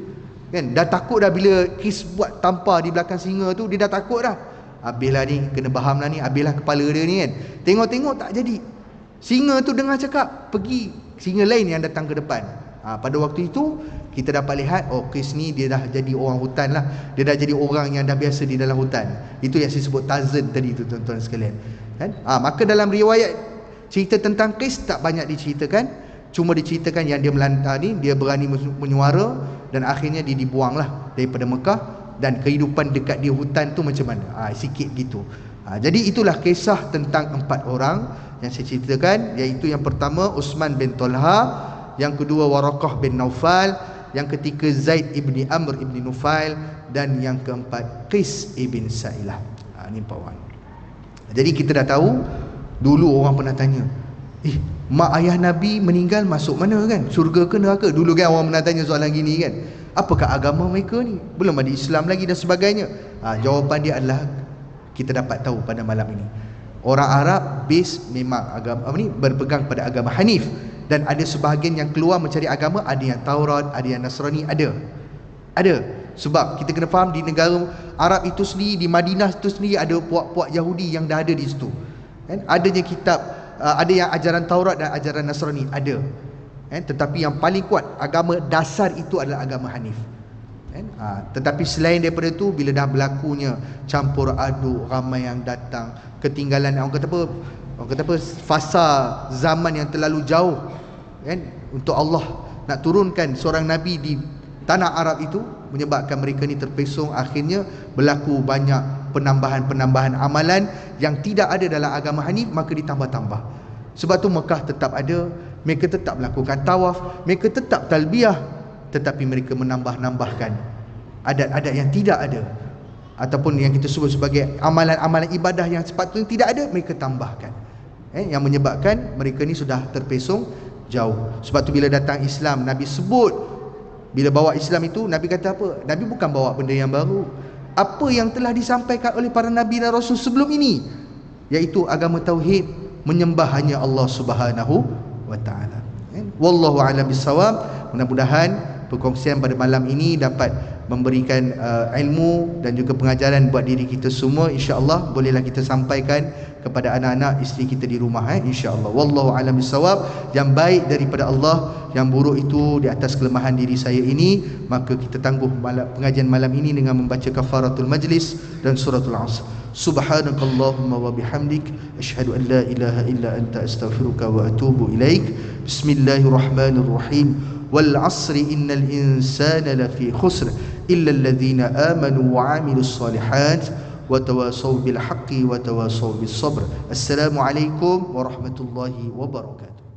kan, dah takut dah bila Qis buat tampar di belakang singa tu. Dia dah takut dah, habislah ni, kena baham lah ni, habislah kepala dia ni kan. Tengok-tengok tak jadi. Singa tu dengar cakap, pergi singa lain yang datang ke depan. Pada waktu itu kita dapat lihat, Qis ni dia dah jadi orang hutan lah. Dia dah jadi orang yang dah biasa di dalam hutan. Itu yang saya sebut Tarzan tadi tu tuan-tuan sekalian kan? Maka dalam riwayat cerita tentang Qis tak banyak diceritakan. Cuma diceritakan yang dia melantar ni, dia berani menyuara, dan akhirnya dia dibuang lah daripada Mekah. Dan kehidupan dekat di hutan tu macam mana, sikit gitu. Jadi itulah kisah tentang 4 orang yang saya ceritakan. Iaitu yang pertama Uthman bin Talha, yang kedua Waraqah bin Naufal, yang ketiga Zaid ibni Amr ibni Nufail, dan yang keempat Qis ibn Sa'ilah. Ini 4 orang. Jadi kita dah tahu, dulu orang pernah tanya, mak ayah Nabi meninggal masuk mana kan? Syurga ke neraka? Dulu kan orang pernah tanya soalan gini kan. Apakah agama mereka ni? Belum ada Islam lagi dan sebagainya. Jawapan dia adalah kita dapat tahu pada malam ini. Orang Arab base memang agama ni berpegang pada agama Hanif, dan ada sebahagian yang keluar mencari agama, ada yang Taurat, ada yang Nasrani, ada. Sebab kita kena faham di negara Arab itu sendiri, di Madinah itu sendiri ada puak-puak Yahudi yang dah ada di situ. Kan? Adanya kitab, ada yang ajaran Taurat dan ajaran Nasrani, ada. Tetapi yang paling kuat agama dasar itu adalah agama Hanif. Tetapi selain daripada itu, bila dah berlakunya campur aduk, ramai yang datang, ketinggalan orang kata apa, fasa zaman yang terlalu jauh, kan, untuk Allah nak turunkan seorang nabi di tanah Arab itu, menyebabkan mereka ni terpesong. Akhirnya berlaku banyak penambahan amalan yang tidak ada dalam agama Hanif, maka ditambah-tambah. Sebab tu Mekah tetap ada, mereka tetap melakukan tawaf, mereka tetap talbiyah, tetapi mereka menambah-nambahkan adat-adat yang tidak ada, ataupun yang kita sebut sebagai amalan-amalan ibadah yang sepatutnya tidak ada, mereka tambahkan. Yang menyebabkan mereka ni sudah terpesong jauh. Sebab tu bila datang Islam, Nabi sebut, bila bawa Islam itu, Nabi kata apa? Nabi bukan bawa benda yang baru, apa yang telah disampaikan oleh para Nabi dan Rasul sebelum ini, iaitu agama Tauhid, menyembah hanya Allah Subhanahu wa ta'ala. Wallahu a'lam bissawab. Mudah-mudahan perkongsian pada malam ini dapat memberikan ilmu dan juga pengajaran buat diri kita semua. InsyaAllah bolehlah kita sampaikan kepada anak-anak, isteri kita di rumah, insyaAllah. Wallahu a'lam bissawab. Yang baik daripada Allah, yang buruk itu di atas kelemahan diri saya ini, maka kita tangguh pengajian malam ini dengan membaca kafaratul majlis dan suratul Asr. Subhanakallahumma wa bihamdik, asyhadu an la ilaha illa anta, astaghfiruka wa atubu ilaik. Bismillahirrahmanirrahim. Wal 'asri innal insana lafi khusr illa alladhina amanu wa 'amilus solihat wa tawasaw bil haqqi wa tawasaw bis sabr. Assalamualaikum warahmatullahi wabarakatuh.